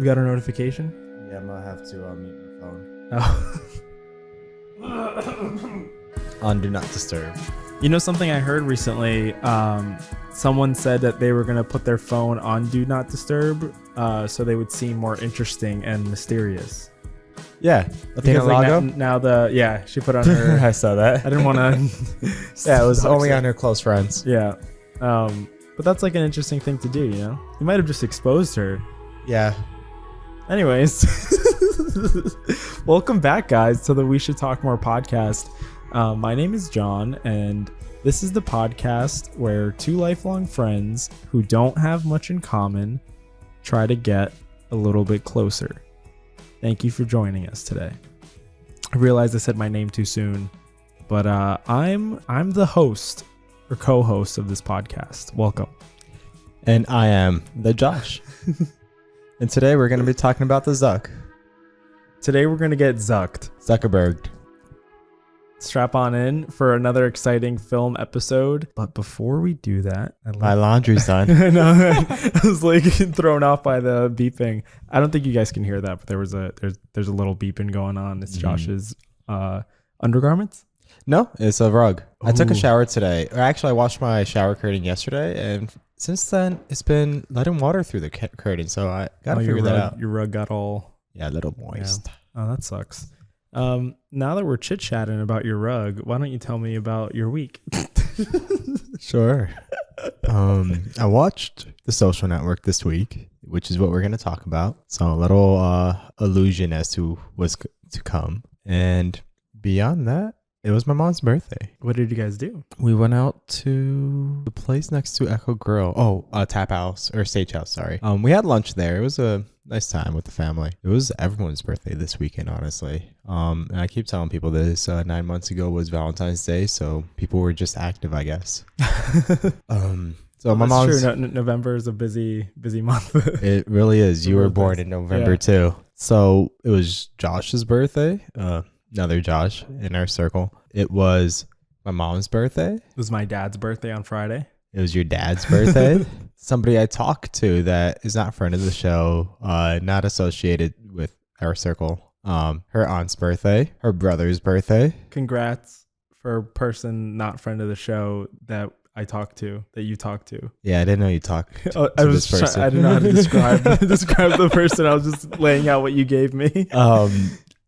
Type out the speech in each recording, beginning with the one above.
You got a notification? Yeah, I'm gonna have to mute my phone. Oh. On Do Not Disturb. You know something I heard recently? Someone said that they were gonna put their phone on Do Not Disturb, so they would seem more interesting and mysterious. Yeah, Because like now she put on her. I saw that. I didn't want to. Yeah, it was only on her close friends. Yeah, but that's like an interesting thing to do. You know, you might have just exposed her. Yeah. Anyways, welcome back, guys, to the We Should Talk More podcast. My name is John, and this is the podcast where two lifelong friends who don't have much in common try to get a little bit closer. Thank you for joining us today. I realized I said my name too soon, but I'm the host or co-host of this podcast. Welcome. And I am the Josh. And today we're going to be talking about the Zuck. Today we're going to get Zuck'd. Zuckerberg. Strap on in for another exciting film episode. But before we do that, My laundry's done. No, I was like thrown off by the beeping. I don't think you guys can hear that, but there's a little beeping going on. It's Josh's undergarments. No, it's a rug. Ooh. I took a shower today. Or actually, I washed my shower curtain yesterday, and since then, it's been letting water through the curtain, so I got to figure that out. Your rug got all... Yeah, a little moist. Yeah. Oh, that sucks. Now that we're chit-chatting about your rug, why don't you tell me about your week? Sure. I watched The Social Network this week, which is what we're going to talk about. So a little illusion as to what's to come. And beyond that, it was my mom's birthday. What did you guys do? We went out to the place next to Echo Grill. Oh, Tap House or Stage House, sorry. We had lunch there. It was a nice time with the family. It was everyone's birthday this weekend, honestly. And I keep telling people this. 9 months ago was Valentine's Day, so people were just active, I guess. So my mom's... True. November is a busy month. It really is. You were born in November too. So it was Josh's birthday. Another Josh in our circle. It was my mom's birthday. It was my dad's birthday on Friday. It was your dad's birthday. Somebody I talked to that is not a friend of the show, not associated with our circle. Her aunt's birthday, her brother's birthday. Congrats for a person not friend of the show that I talked to, that you talked to. Yeah, I didn't know you talked to this person. I didn't know how to describe the person. I was just laying out what you gave me.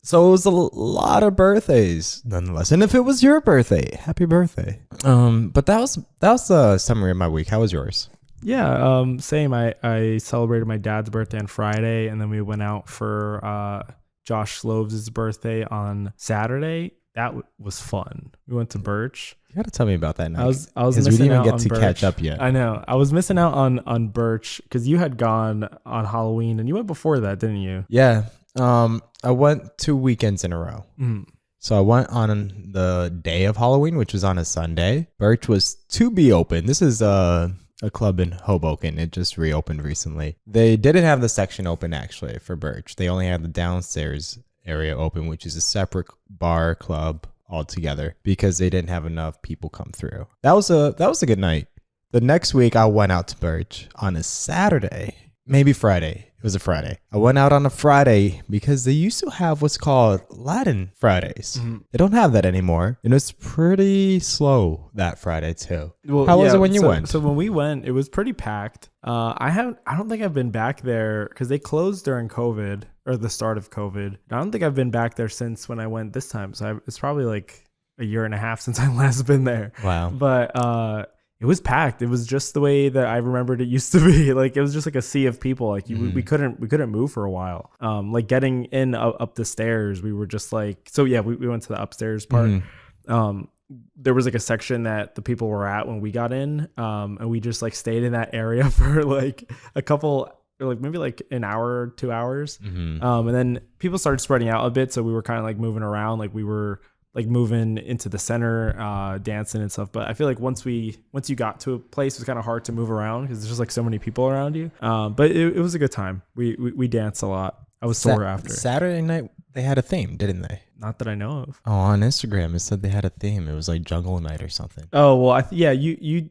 So it was a lot of birthdays, nonetheless. And if it was your birthday, happy birthday. But that was a summary of my week. How was yours? Yeah, same. I celebrated my dad's birthday on Friday, and then we went out for Josh Sloves' birthday on Saturday. That was fun. We went to Birch. You got to tell me about that now. I was missing we didn't even out get on to Birch. catch up yet. I know. I was missing out on Birch because you had gone on Halloween, and you went before that, didn't you? Yeah. I went 2 weekends in a row. Mm. So I went on the day of Halloween, which was on a Sunday. Birch was to be open. This is a club in Hoboken. It just reopened recently. They didn't have the section open actually for Birch. They only had the downstairs area open, which is a separate bar club altogether because they didn't have enough people come through. That was a good night. The next week I went out to Birch on a Saturday, maybe Friday. It was a Friday. I went out on a Friday because they used to have what's called Latin Fridays. Mm-hmm. They don't have that anymore. And it's pretty slow that Friday too. Well, how was it when you went? So when we went, it was pretty packed. I don't think I've been back there because they closed during COVID or the start of COVID. I don't think I've been back there since when I went this time. So it's probably like a year and a half since I last been there. Wow. But it was packed. It was just the way that I remembered it used to be. Like it was just like a sea of people. Like we couldn't move for a while. Like getting in up the stairs, we were just like, so yeah, we went to the upstairs part. There was like a section that the people were at when we got in, and we just like stayed in that area for like a couple, like maybe like an hour, 2 hours. And then people started spreading out a bit, so we were kind of like moving around. Like we were like moving into the center, dancing and stuff. But I feel like once you got to a place, it was kind of hard to move around because there's just like so many people around you. But it was a good time. We danced a lot. I was sore after. Saturday night, they had a theme, didn't they? Not that I know of. Oh, on Instagram, it said they had a theme. It was like Jungle Night or something. Oh, well, you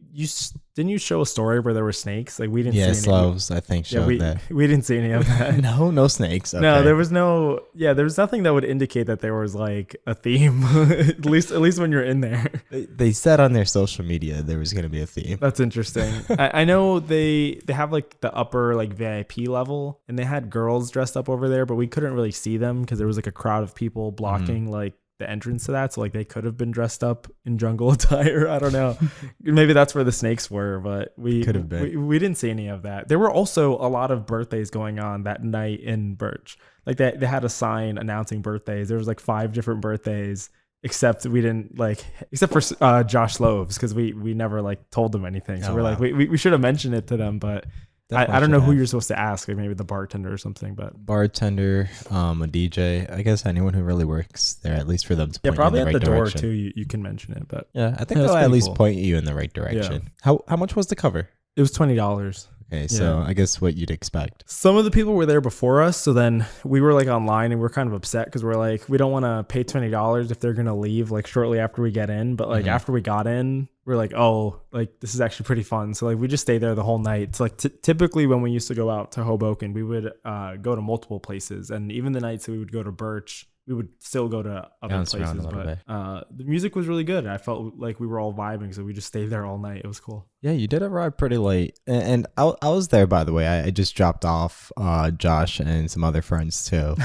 didn't you show a story where there were snakes? Like we didn't Yeah, see any. Sloves, I think, showed that. We didn't see any of that. No snakes. Okay. No, there was no. Yeah, there was nothing that would indicate that there was like a theme. at least when you're in there. They said on their social media there was going to be a theme. That's interesting. I know they have like the upper like VIP level, and they had girls dressed up over there, but we couldn't really see them because there was like a crowd of people blocking like the entrance to that, so like they could have been dressed up in jungle attire. I don't know. Maybe that's where the snakes were, but we could have been. We didn't see any of that. There were also a lot of birthdays going on that night in Birch. Like they had a sign announcing birthdays. There was like 5 different birthdays, except for Josh Sloves, because we never like told them anything. So we're like we should have mentioned it to them, but I don't know who you're supposed to ask, like maybe the bartender or something. But bartender, a DJ, I guess anyone who really works there, at least for them to point probably you in at the the right door direction. too. You can mention it, but Yeah, I think they'll at least point you in the right direction. Yeah. How much was the cover? It was $20. Okay, so I guess what you'd expect. Some of the people were there before us, so then we were like online and we're kind of upset because we're like, we don't want to pay $20 if they're gonna leave like shortly after we get in. But like after we got in, we're like, oh, like this is actually pretty fun. So like we just stayed there the whole night. It's like typically when we used to go out to Hoboken, we would go to multiple places, and even the nights that we would go to Birch, we would still go to other places. But the music was really good. I felt like we were all vibing, so we just stayed there all night. It was cool. Yeah, you did arrive pretty late, and I was there, by the way. I just dropped off Josh and some other friends too,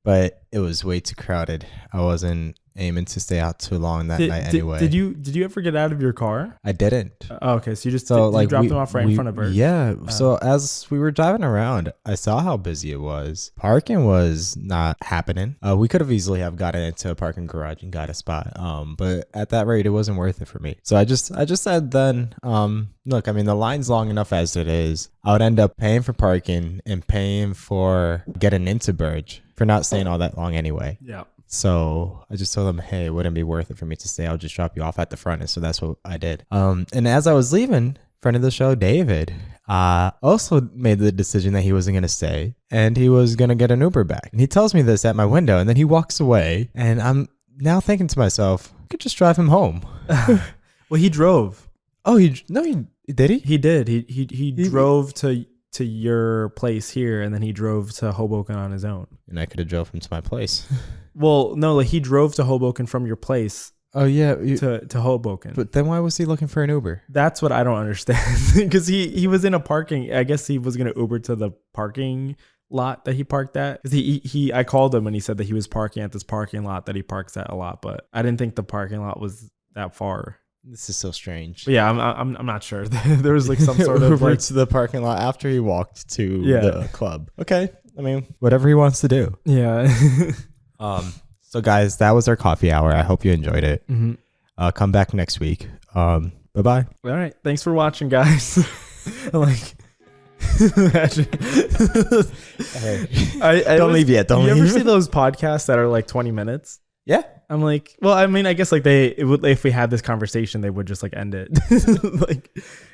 but it was way too crowded. I wasn't aiming to stay out too long that night anyway. Did you ever get out of your car? I didn't. Okay, so you just you dropped them off right in front of her. Yeah. So as we were driving around, I saw how busy it was. Parking was not happening. We could have easily have gotten into a parking garage and got a spot. But at that rate, it wasn't worth it for me. So I just said then, look, I mean, the line's long enough as it is. I would end up paying for parking and paying for getting into Burge for not staying all that long anyway. Yeah. So I just told them, hey, it wouldn't be worth it for me to stay. I'll just drop you off at the front. And so that's what I did. And as I was leaving, friend of the show, David, also made the decision that he wasn't going to stay and he was going to get an Uber back. And he tells me this at my window and then he walks away. And I'm now thinking to myself, I could just drive him home. Well, he drove. Oh, did he? He did. He drove to your place here, and then he drove to Hoboken on his own. And I could have drove him to my place. Well, no, like he drove to Hoboken from your place. Oh yeah, to Hoboken. But then why was he looking for an Uber? That's what I don't understand. Because he was in a parking. I guess he was gonna Uber to the parking lot that he parked at. Because I called him and he said that he was parking at this parking lot that he parks at a lot, but I didn't think the parking lot was that far. This is so strange. But yeah, I'm not sure. There was like some sort of Uber like to the parking lot after he walked to the club. Okay, I mean whatever he wants to do. Yeah. So guys, that was our coffee hour. I hope you enjoyed it. Mm-hmm. Come back next week. Bye bye. All right, thanks for watching, guys. Like, imagine. Hey, don't leave yet. Don't leave. You ever see those podcasts that are like 20 minutes? Yeah. I'm like, well, I mean, I guess like if we had this conversation, they would just like end it. Like,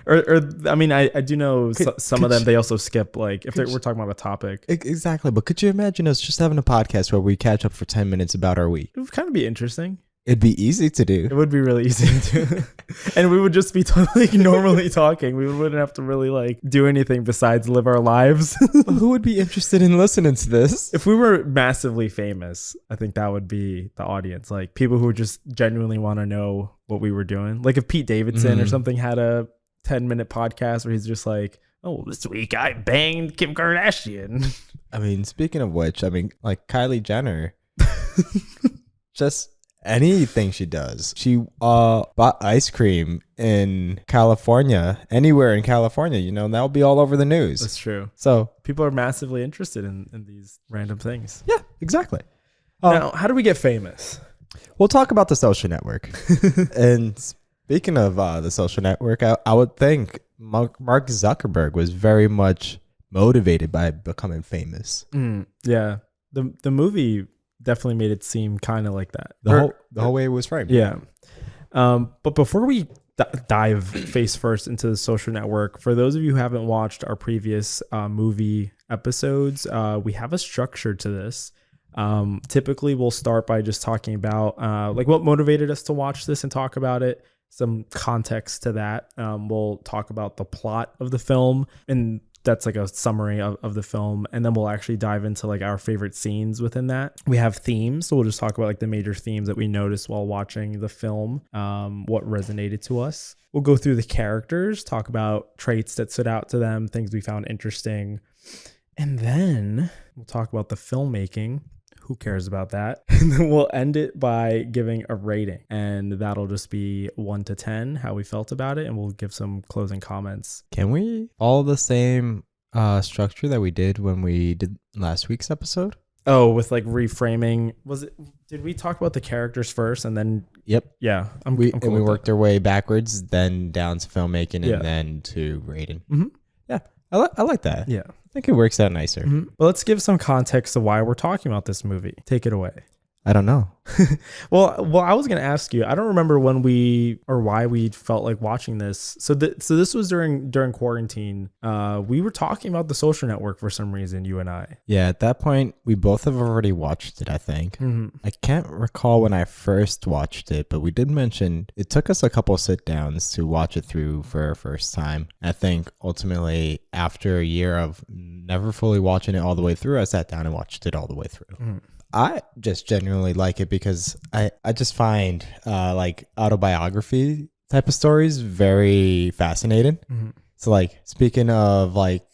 or I mean, I do know some of them, they also skip, like if we're talking about a topic. Exactly. But could you imagine us just having a podcast where we catch up for 10 minutes about our week? It would kind of be interesting. It'd be easy to do. It would be really easy to do. And we would just be like normally talking. We wouldn't have to really like do anything besides live our lives. Who would be interested in listening to this? If we were massively famous, I think that would be the audience. Like people who just genuinely want to know what we were doing. Like if Pete Davidson or something had a 10-minute podcast where he's just like, oh, this week I banged Kim Kardashian. I mean, speaking of which, I mean, like Kylie Jenner, just anything she does. She bought ice cream in California, anywhere in California, you know, that'll be all over the news. That's true. So people are massively interested in these random things. Yeah, exactly. Now, how do we get famous? We'll talk about the social network. And speaking of the social network, I would think Mark Zuckerberg was very much motivated by becoming famous. Yeah. The movie definitely made it seem kind of like that. The whole way it was framed. Yeah. But before we dive face first into the social network, for those of you who haven't watched our previous movie episodes, we have a structure to this. Typically we'll start by just talking about like what motivated us to watch this and talk about it. some context to that. We'll talk about the plot of the film, and that's like a summary of the film, and then we'll actually dive into like our favorite scenes within that. We have themes, so we'll just talk about like the major themes that we noticed while watching the film, what resonated to us. We'll go through the characters, talk about traits that stood out to them, things we found interesting, and then we'll talk about the filmmaking. Who cares about that? And then we'll end it by giving a rating, and that'll just be 1 to 10, how we felt about it, and we'll give some closing comments. Can we follow the same structure that we did when we did last week's episode? Oh, with like reframing. Did we talk about the characters first and then? Yep. Yeah. We worked our way backwards, then down to filmmaking, and then to rating. Mm-hmm. Yeah. I like that. Yeah. I think it works out nicer. Mm-hmm. But let's give some context to why we're talking about this movie. Take it away. I don't know. Well, I was going to ask you, I don't remember when why we felt like watching this. So this was during quarantine. We were talking about The Social Network for some reason, you and I. Yeah, at that point, we both have already watched it, I think. Mm-hmm. I can't recall when I first watched it, but we did mention it took us a couple sit downs to watch it through for our first time. I think ultimately, after a year of never fully watching it all the way through, I sat down and watched it all the way through. Mm-hmm. I just genuinely like it because I just find like autobiography type of stories very fascinating. Mm-hmm. So like speaking of like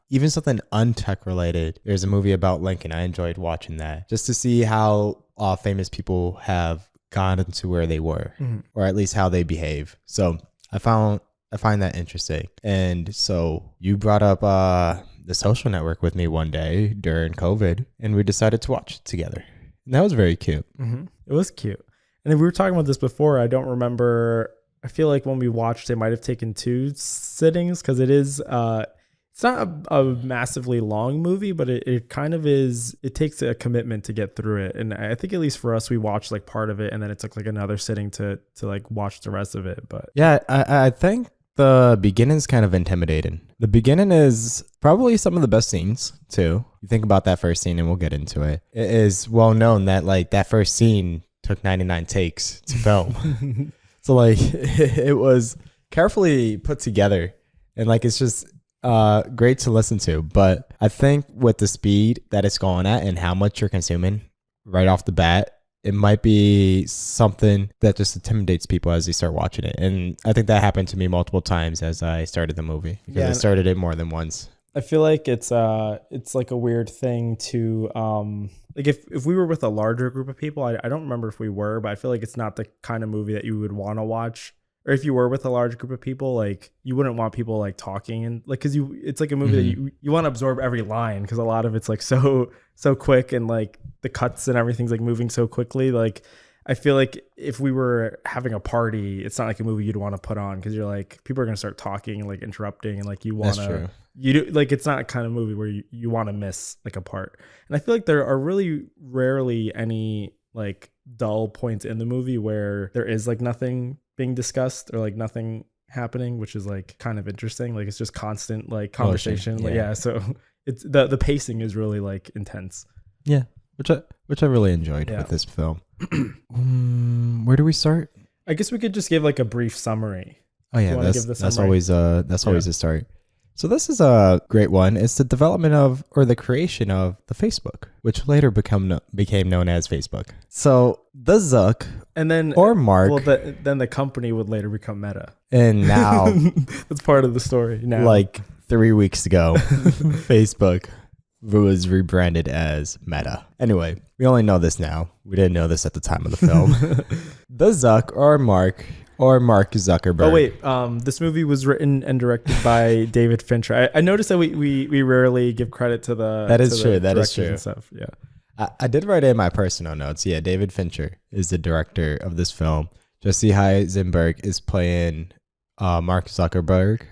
even something untech related, there's a movie about Lincoln. I enjoyed watching that just to see how famous people have gotten to where they were, or at least how they behave. So I find that interesting. And so you brought up The Social Network with me one day during COVID, and we decided to watch it together. And that was very cute. Mm-hmm. It was cute. And we were talking about this before. I don't remember. I feel like when we watched it might have taken 2 sittings, because it is it's not a massively long movie, but it kind of is. It takes a commitment to get through it. And I think at least for us, we watched like part of it, and then it took like another sitting to like watch the rest of it. But yeah, I think the beginning's kind of intimidating. The beginning is probably some of the best scenes too. You think about that first scene and we'll get into it. It is well known that like that first scene took 99 takes to film. So like it was carefully put together, and like it's just great to listen to. But I think with the speed that it's going at and how much you're consuming right off the bat, it might be something that just intimidates people as they start watching it. And I think that happened to me multiple times as I started the movie, because I started it more than once. I feel like it's like a weird thing to like if we were with a larger group of people, I don't remember if we were, but I feel like it's not the kind of movie that you would want to watch. Or if you were with a large group of people, like you wouldn't want people like talking, and like because it's like a movie that you want to absorb every line, because a lot of it's like so quick, and like the cuts and everything's like moving so quickly. Like I feel like if we were having a party, it's not like a movie you'd want to put on, because you're like, people are gonna start talking and like interrupting, and like you want to, you do, like it's not a kind of movie where you want to miss like a part. And I feel like there are really rarely any like dull points in the movie where there is like nothing being discussed or like nothing happening, which is like kind of interesting. Like it's just constant like conversation. Like, yeah. So it's the pacing is really like intense. Yeah. Which I really enjoyed with this film. Where do we start? I guess we could just give like a brief summary. Oh yeah, that's always a start. So this is a great one. It's the development of, or the creation of, the Facebook, which later became known as Facebook. So the Zuck, and then or Mark, well, then the company would later become Meta, and now that's part of the story. Now, like 3 weeks ago, Facebook was rebranded as Meta. Anyway, we only know this now. We didn't know this at the time of the film. The Zuck, or Mark Zuckerberg. Oh wait, this movie was written and directed by David Fincher. I noticed that we rarely give credit to the that is true. That is true. And stuff. Yeah, I did write in my personal notes. Yeah, David Fincher is the director of this film. Jesse Heisenberg is playing Mark Zuckerberg.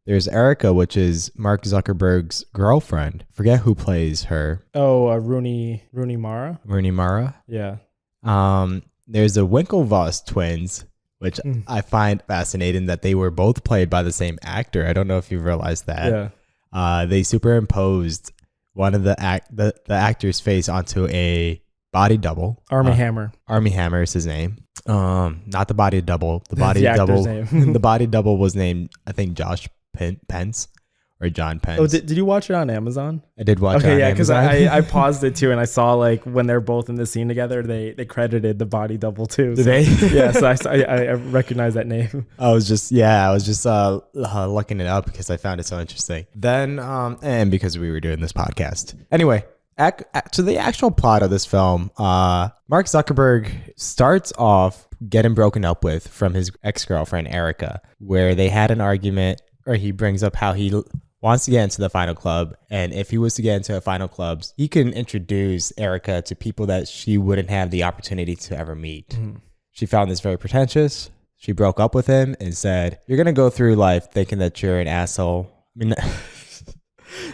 There's Erica, which is Mark Zuckerberg's girlfriend. Forget who plays her. Oh, Rooney Mara. Rooney Mara. Yeah. There's the Winklevoss Twins, which I find fascinating that they were both played by the same actor. I don't know if you realized that. Yeah. They superimposed one of the actor's face onto a body double. Army Hammer. Army Hammer is his name. Not the body double. The body The actor's double. name. The body double was named, I think, Josh Pence or John Pence. Oh, did you watch it on Amazon? I did watch it Okay, on yeah, because Amazon. I paused it too, and I saw like when they're both in the scene together, they credited the body double too. Did So, they? Yeah, so I recognize that name. I was just looking it up because I found it so interesting. Then and because we were doing this podcast. Anyway, to the actual plot of this film, Mark Zuckerberg starts off getting broken up with from his ex-girlfriend Erica, where they had an argument, or he brings up how he wants to get into the final club, and if he was to get into a final clubs, he can introduce Erica to people that she wouldn't have the opportunity to ever meet. Mm-hmm. She found this very pretentious. She broke up with him and said, "You're gonna go through life thinking that you're an asshole. I mean,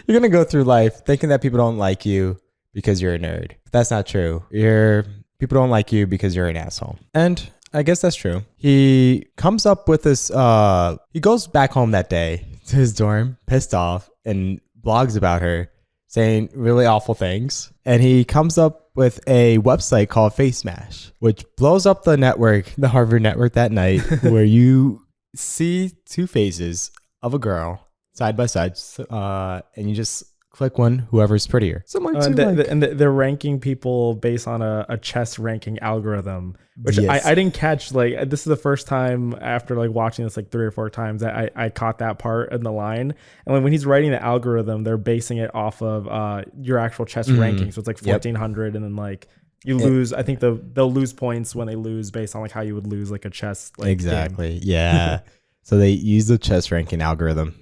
you're gonna go through life thinking that people don't like you because you're a nerd. But that's not true. People don't like you because you're an asshole." And I guess that's true. He comes up with this. He goes back home that day to his dorm, pissed off, and blogs about her, saying really awful things. And he comes up with a website called Face Smash, which blows up the network, the Harvard network that night, where you see two faces of a girl side by side, and you just click one, whoever's prettier. So they're ranking people based on a chess ranking algorithm, which yes. I didn't catch. Like, this is the first time after like watching this like 3 or 4 times that I caught that part in the line. And when he's writing the algorithm, they're basing it off of your actual chess ranking. So it's like 1400, and then like you lose. I think they'll lose points when they lose based on like how you would lose like a chess exactly. game. Yeah. So they use the chess ranking algorithm.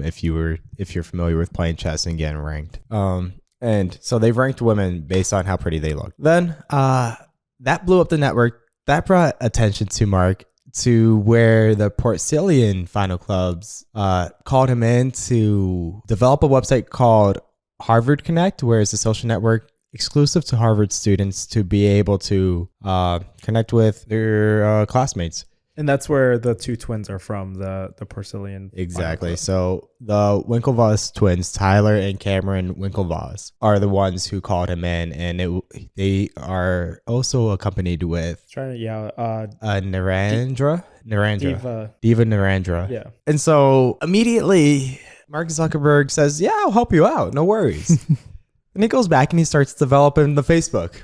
If you're familiar with playing chess and getting ranked. And so they've ranked women based on how pretty they look. Then that blew up the network. That brought attention to Mark, to where the Porcellian final clubs called him in to develop a website called Harvard Connect, where it's a social network exclusive to Harvard students to be able to connect with their classmates. And that's where the 2 twins are from, the Porcellian. Exactly. So the Winklevoss twins, Tyler and Cameron Winklevoss, are the ones who called him in, and they are also accompanied with Narendra. Diva Narendra. Yeah. And so immediately Mark Zuckerberg says, "Yeah, I'll help you out. No worries." And he goes back and he starts developing the Facebook.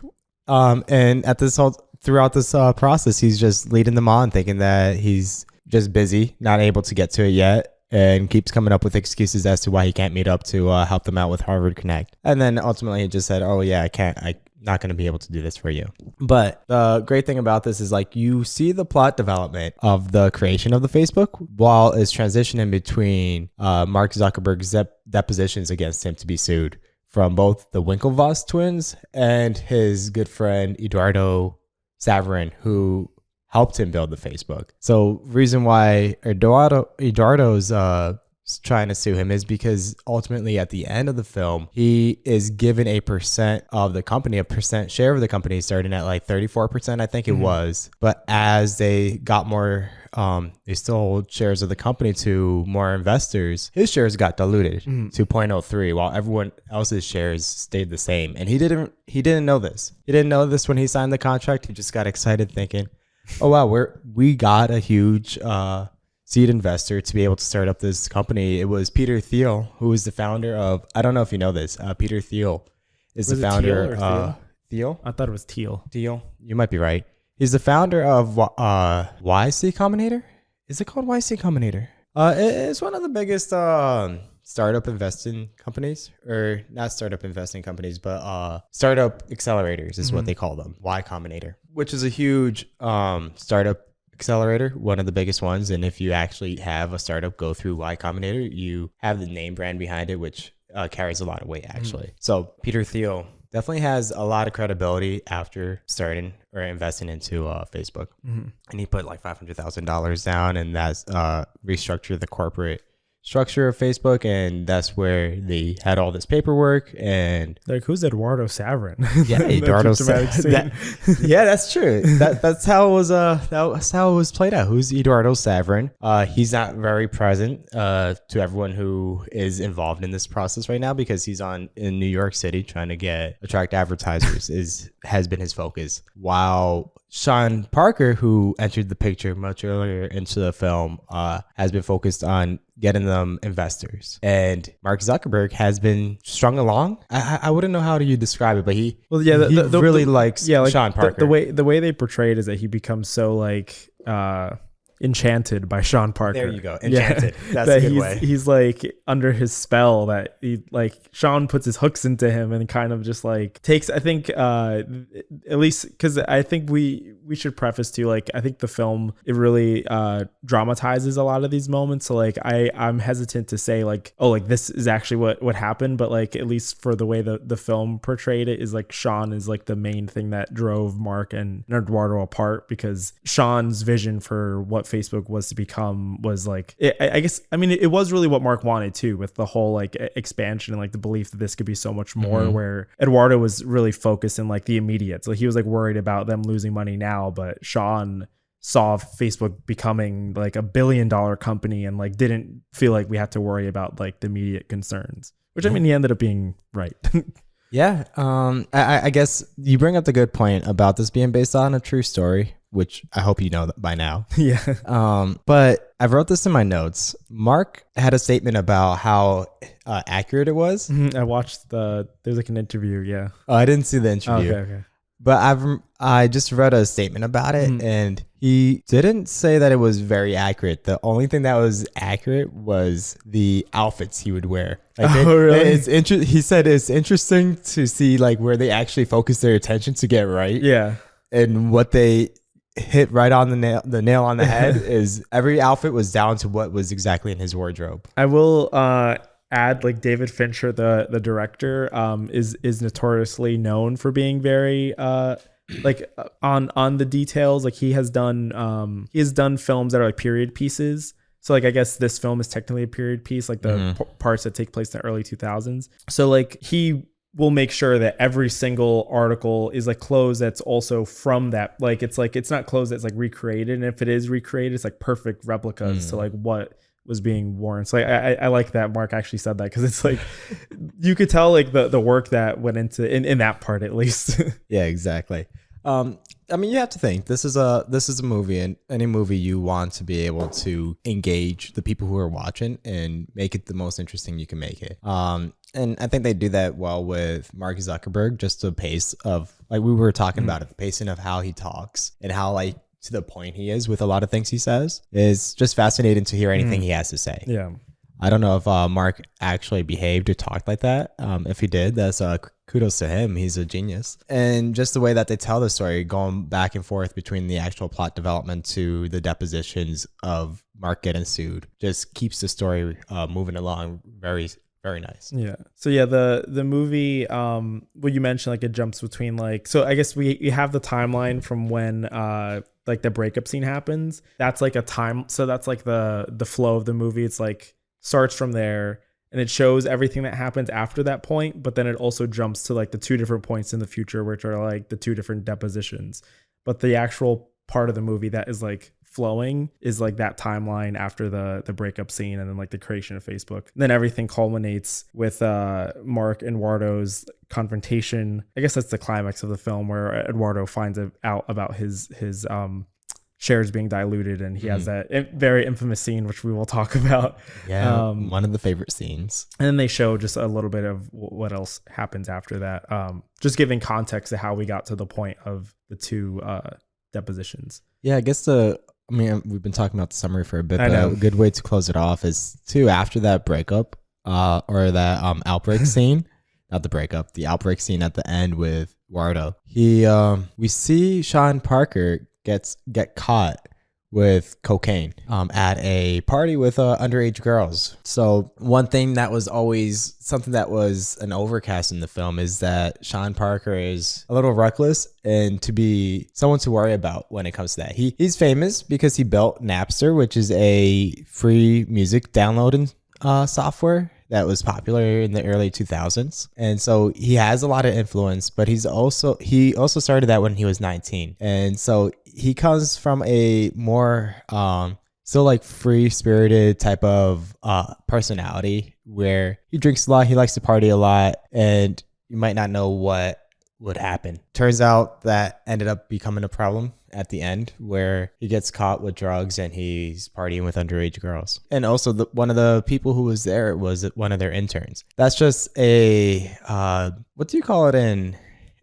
And at this throughout this process, he's just leading them on, thinking that he's just busy, not able to get to it yet, and keeps coming up with excuses as to why he can't meet up to help them out with Harvard Connect. And then ultimately he just said, "Oh yeah, I'm not going to be able to do this for you." But the great thing about this is like you see the plot development of the creation of the Facebook while it's transitioning between Mark Zuckerberg's depositions against him to be sued from both the Winklevoss twins and his good friend Eduardo Saverin, who helped him build the Facebook. So reason why Eduardo's trying to sue him is because ultimately at the end of the film, he is given a percent of the company, a percent share of the company, starting at like 34%, I think it was. But as they got more, they still hold shares of the company to more investors, his shares got diluted to 0.03, while everyone else's shares stayed the same. And he didn't know this. He didn't know this when he signed the contract. He just got excited thinking, "Oh wow, we got a huge seed investor to be able to start up this company." It was Peter Thiel, who is the founder of, I don't know if you know this, Peter Thiel is the founder of Thiel? I thought it was Teal. Thiel? You might be right. He's the founder of YC Combinator. Is it called YC Combinator? It's one of the biggest startup investing companies, or not startup investing companies, but startup accelerators is what they call them. Y Combinator, which is a huge startup accelerator, one of the biggest ones. And if you actually have a startup go through Y Combinator, you have the name brand behind it, which carries a lot of weight actually. So Peter Thiel definitely has a lot of credibility after starting or investing into Facebook. And he put like $500,000 down, and that's restructured the corporate structure of Facebook, and that's where they had all this paperwork. And like, who's Eduardo Saverin? Yeah, Eduardo Saverin. Yeah, that's true. That's how it was. That's how it was played out. Who's Eduardo Saverin? He's not very present to everyone who is involved in this process right now, because he's in New York City trying to attract advertisers. Has been his focus, while Sean Parker, who entered the picture much earlier into the film, has been focused on getting them investors. And Mark Zuckerberg has been strung along. I wouldn't know how do you describe it, but he really likes Sean Parker. The way they portray it is that he becomes so like enchanted by Sean Parker. There you go. Enchanted. Yeah. That's that a good way. He's like under his spell, that he like Sean puts his hooks into him and kind of just like takes, I think at least because I think we should preface too, like I think the film, it really dramatizes a lot of these moments. So like I'm hesitant to say like, oh, like this is actually what happened, but like at least for the way the film portrayed it, is like Sean is like the main thing that drove Mark and Eduardo apart, because Sean's vision for what Facebook was to become was like, I guess, I mean, it was really what Mark wanted too, with the whole like expansion and like the belief that this could be so much more, where Eduardo was really focused in like the immediate. So he was like worried about them losing money now, but Sean saw Facebook becoming like $1 billion company and like didn't feel like we had to worry about like the immediate concerns, which I mean, he ended up being right. Yeah. I guess you bring up the good point about this being based on a true story, which I hope you know by now. Yeah. But I wrote this in my notes. Mark had a statement about how accurate it was. I watched there's like an interview. Yeah. Oh, I didn't see the interview. Okay. But I just read a statement about it, and he didn't say that it was very accurate. The only thing that was accurate was the outfits he would wear. Like really? He said it's interesting to see like where they actually focus their attention to get right. Yeah. And what they hit right on the nail on the head is every outfit was down to what was exactly in his wardrobe. I will add, like David Fincher, the director, is notoriously known for being very like on the details. Like he has done films that are like period pieces. So like I guess this film is technically a period piece, like the parts that take place in the early 2000s. So like he will make sure that every single article is like clothes that's also from that. Like it's not clothes that's like recreated, and if it is recreated, it's like perfect replicas to like what was being worn. So I like that Mark actually said that, because it's like you could tell like the work that went into in that part at least. Yeah, exactly. I mean, you have to think this is a movie, and any movie you want to be able to engage the people who are watching and make it the most interesting you can make it. And I think they do that well with Mark Zuckerberg, just the pace of, like we were talking about it, the pacing of how he talks and how like to the point he is with a lot of things he says is just fascinating to hear anything he has to say. Yeah. I don't know if Mark actually behaved or talked like that. If he did, that's kudos to him. He's a genius. And just the way that they tell the story, going back and forth between the actual plot development to the depositions of Mark getting sued, just keeps the story moving along very, very nice. Yeah. So yeah, the movie, what you mentioned, like it jumps between like, so I guess we have the timeline from when like the breakup scene happens. That's like a time. So that's like the flow of the movie. It's like starts from there and it shows everything that happens after that point, but then it also jumps to like the two different points in the future, which are like the two different depositions. But the actual part of the movie that is like flowing is like that timeline after the breakup scene, and then like the creation of Facebook. And then everything culminates with Mark and Eduardo's confrontation. I guess that's the climax of the film, where Eduardo finds out about his shares being diluted, and he has that very infamous scene, which we will talk about. Yeah, one of the favorite scenes. And then they show just a little bit of what else happens after that, just giving context to how we got to the point of the two depositions. Yeah, I guess we've been talking about the summary for a bit, but a good way to close it off is too, after that breakup or that outbreak scene, not the breakup, the outbreak scene at the end with Eduardo. We see Sean Parker get caught with cocaine at a party with underage girls. So one thing that was always something that was an overcast in the film is that Sean Parker is a little reckless and to be someone to worry about when it comes to that. He's famous because he built Napster, which is a free music downloading software that was popular in the early 2000s. And so he has a lot of influence, but he also started that when he was 19. And so he comes from a more still like free-spirited type of personality, where he drinks a lot, he likes to party a lot, and you might not know what would happen. Turns out that ended up becoming a problem at the end where he gets caught with drugs and he's partying with underage girls. And also one of the people who was there was one of their interns. That's just a, what do you call it in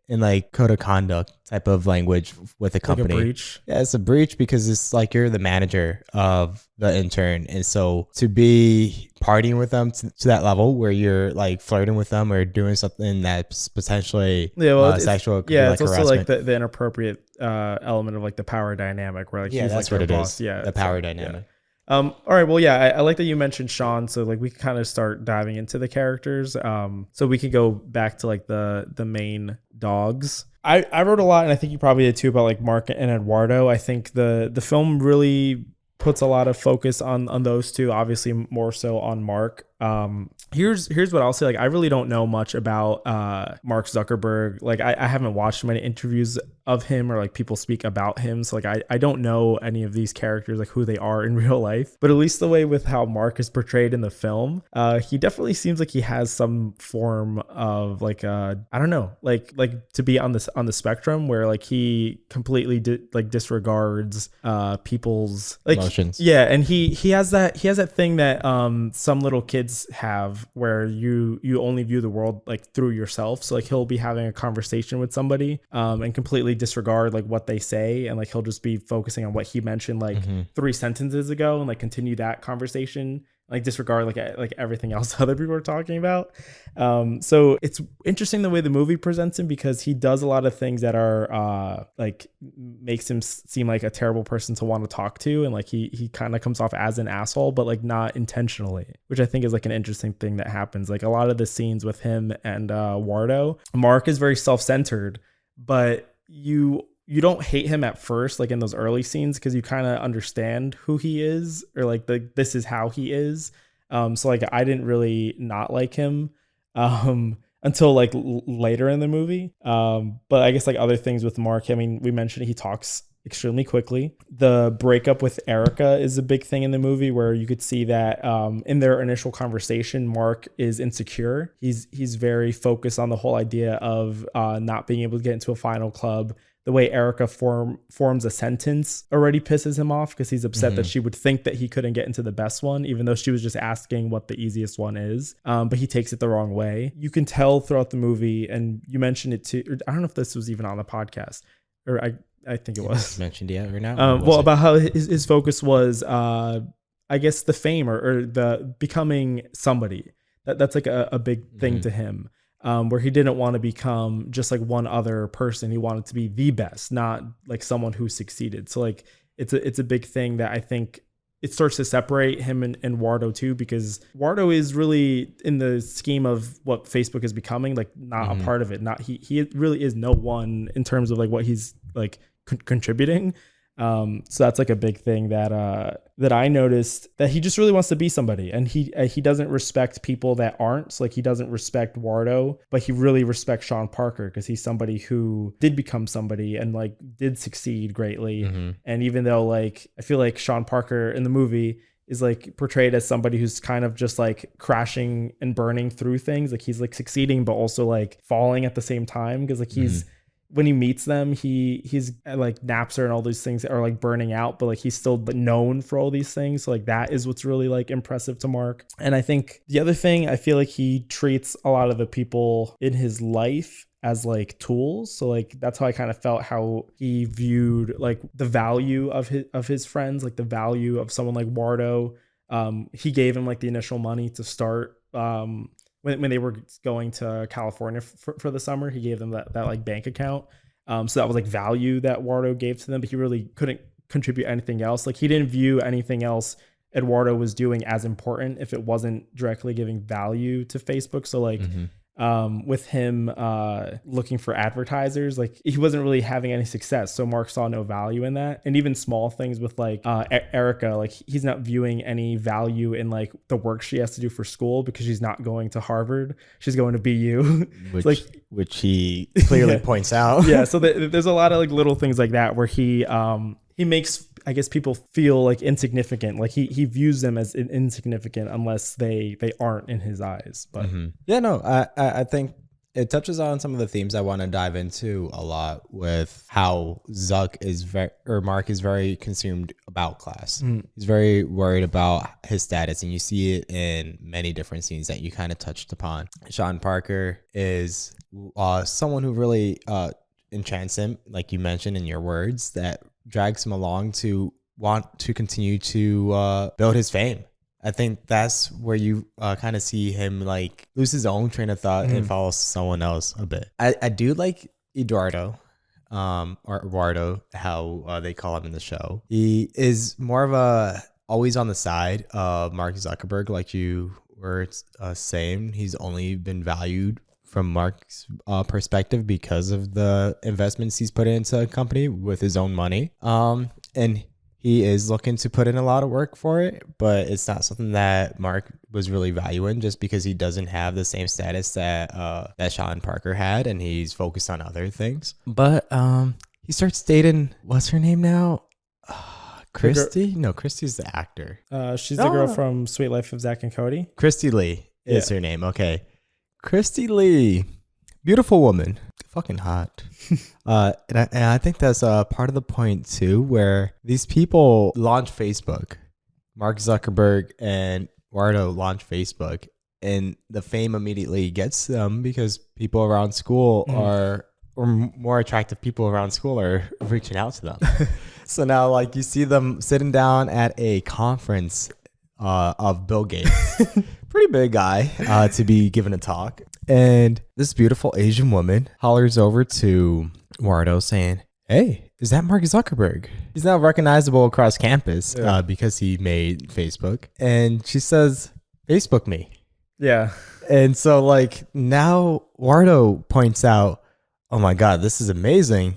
like code of conduct type of language with a company? Like a breach? Yeah, it's a breach because it's like you're the manager of the intern. And so to be partying with them to that level where you're like flirting with them or doing something that's potentially sexual. Yeah, it's also harassment. Like the inappropriate element of like the power dynamic where like he's that's like what it boss. is. Yeah, the power dynamic. Yeah. All right. Well, yeah, I like that you mentioned Sean. So like we can kind of start diving into the characters. So we could go back to like the main dogs. I wrote a lot, and I think you probably did too, about like Mark and Eduardo. I think the film really puts a lot of focus on those two, obviously more so on Mark. Here's what I'll say. Like, I really don't know much about Mark Zuckerberg. Like, I haven't watched many interviews of him or like people speak about him. So like, I don't know any of these characters, like who they are in real life, but at least the way with how Mark is portrayed in the film, he definitely seems like he has some form of like, I don't know, like to be on the spectrum where like he completely disregards people's like emotions. Yeah. And he has that thing that some little kids have where you only view the world like through yourself. So like he'll be having a conversation with somebody and completely disregard like what they say, and like he'll just be focusing on what he mentioned like 3 sentences ago and like continue that conversation, like disregard like everything else other people are talking about. So it's interesting the way the movie presents him, because he does a lot of things that are like makes him seem like a terrible person to want to talk to, and like he kind of comes off as an asshole, but like not intentionally, which I think is like an interesting thing that happens. Like a lot of the scenes with him and Wardo, Mark is very self-centered, but you don't hate him at first, like in those early scenes, because you kind of understand who he is, or like this is how he is. So like I didn't really not like him until like later in the movie. But I guess like other things with Mark, I mean, we mentioned he talks extremely quickly. The breakup with Erica is a big thing in the movie, where you could see that in their initial conversation, Mark is insecure. He's very focused on the whole idea of not being able to get into a final club. The way Erica forms a sentence already pisses him off, because he's upset that she would think that he couldn't get into the best one, even though she was just asking what the easiest one is. But he takes it the wrong way. You can tell throughout the movie, and you mentioned it too. I don't know if this was even on the podcast, or I think it was mentioned yet or not. Well, about how his focus was, I guess, the fame or the becoming somebody. That's like a big thing to him. Where he didn't want to become just like one other person. He wanted to be the best, not like someone who succeeded. So like it's a big thing that I think it starts to separate him and Wardo too, because Wardo is really, in the scheme of what Facebook is becoming, like not a part of it. Not he really is no one in terms of like what he's like contributing. So that's like a big thing that I noticed, that he just really wants to be somebody, and he doesn't respect people that aren't. So like he doesn't respect Wardo, but he really respects Sean Parker, because he's somebody who did become somebody and like did succeed greatly. And even though like I feel like Sean Parker in the movie is like portrayed as somebody who's kind of just like crashing and burning through things, like he's like succeeding but also like falling at the same time, because like he's when he meets them, he's like Napster and all these things are like burning out, but like he's still known for all these things. So like that is what's really like impressive to Mark. And I think the other thing, I feel like he treats a lot of the people in his life as like tools. So like that's how I kind of felt how he viewed like the value of his friends, like the value of someone like Wardo. He gave him like the initial money to start when they were going to California for the summer. He gave them that like bank account. So that was like value that Wardo gave to them, but he really couldn't contribute anything else. Like he didn't view anything else Eduardo was doing as important if it wasn't directly giving value to Facebook. So like with him looking for advertisers, like he wasn't really having any success, so Mark saw no value in that. And even small things with like Erica, like he's not viewing any value in like the work she has to do for school, because she's not going to Harvard, she's going to BU, which he clearly points out. Yeah, so there's a lot of like little things like that where he makes, I guess, people feel like insignificant. Like he views them as insignificant unless they aren't in his eyes. But yeah, no, I think It touches on some of the themes I want to dive into a lot with how Mark is very consumed about class. He's very worried about his status, and you see it in many different scenes that you kind of touched upon. Sean Parker is someone who really enchants him, like you mentioned in your words, that drags him along to want to continue to build his fame. I think that's where you kind of see him like lose his own train of thought and follow someone else a bit. I do like Eduardo, or Eduardo, how they call him in the show. He is more of a always on the side of Mark Zuckerberg, like you were saying. He's only been valued from Mark's perspective because of the investments he's put into a company with his own money. And he is looking to put in a lot of work for it, but it's not something that Mark was really valuing just because he doesn't have the same status that Sean Parker had, and he's focused on other things. But he starts dating, what's her name now? Christy? No, Christy's the actor. She's the girl from Sweet Life of Zach and Cody. Christy Lee is her name. Okay. Christy Lee. Beautiful woman. Fucking hot. And I think that's part of the point too, where these people launch Facebook. Mark Zuckerberg and Eduardo launch Facebook, and the fame immediately gets them because people around school or more attractive people around school are reaching out to them. So now, like, you see them sitting down at a conference of Bill Gates, pretty big guy, to be giving a talk. And this beautiful Asian woman hollers over to Eduardo saying, "Hey, is that Mark Zuckerberg?" He's now recognizable across campus because he made Facebook. And she says, "Facebook me." Yeah. And so, like, now Eduardo points out, "Oh my God, this is amazing,"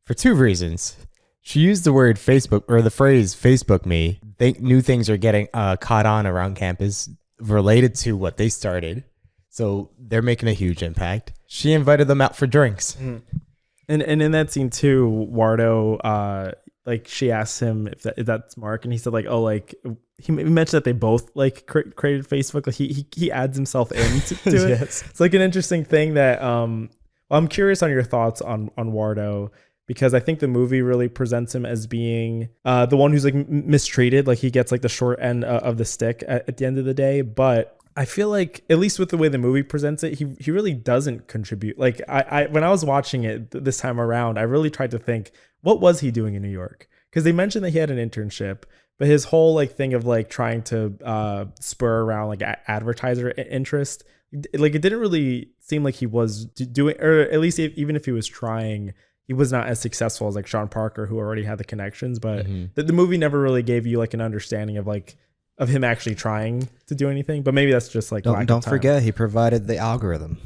for two reasons. She used the word Facebook, or the phrase Facebook me. New things are getting caught on around campus related to what they started. So they're making a huge impact. She invited them out for drinks. And in that scene too, Wardo, like, she asked him if that's Mark, and he said, like, oh, like, he mentioned that they both like created Facebook. Like he adds himself into it. Yes. It's like an interesting thing that well, I'm curious on your thoughts on Wardo, because I think the movie really presents him as being the one who's like mistreated. Like, he gets like the short end of the stick at the end of the day. But I feel like, at least with the way the movie presents it, he really doesn't contribute. Like, I when I was watching it this time around, I really tried to think, what was he doing in New York? Because they mentioned that he had an internship, but his whole like thing of like trying to spur around like advertiser interest, like, it didn't really seem like he was doing, or at least even if he was trying, he was not as successful as like Sean Parker, who already had the connections. But the movie never really gave you like an understanding of like of him actually trying to do anything. But maybe that's just like, don't forget, he provided the algorithm.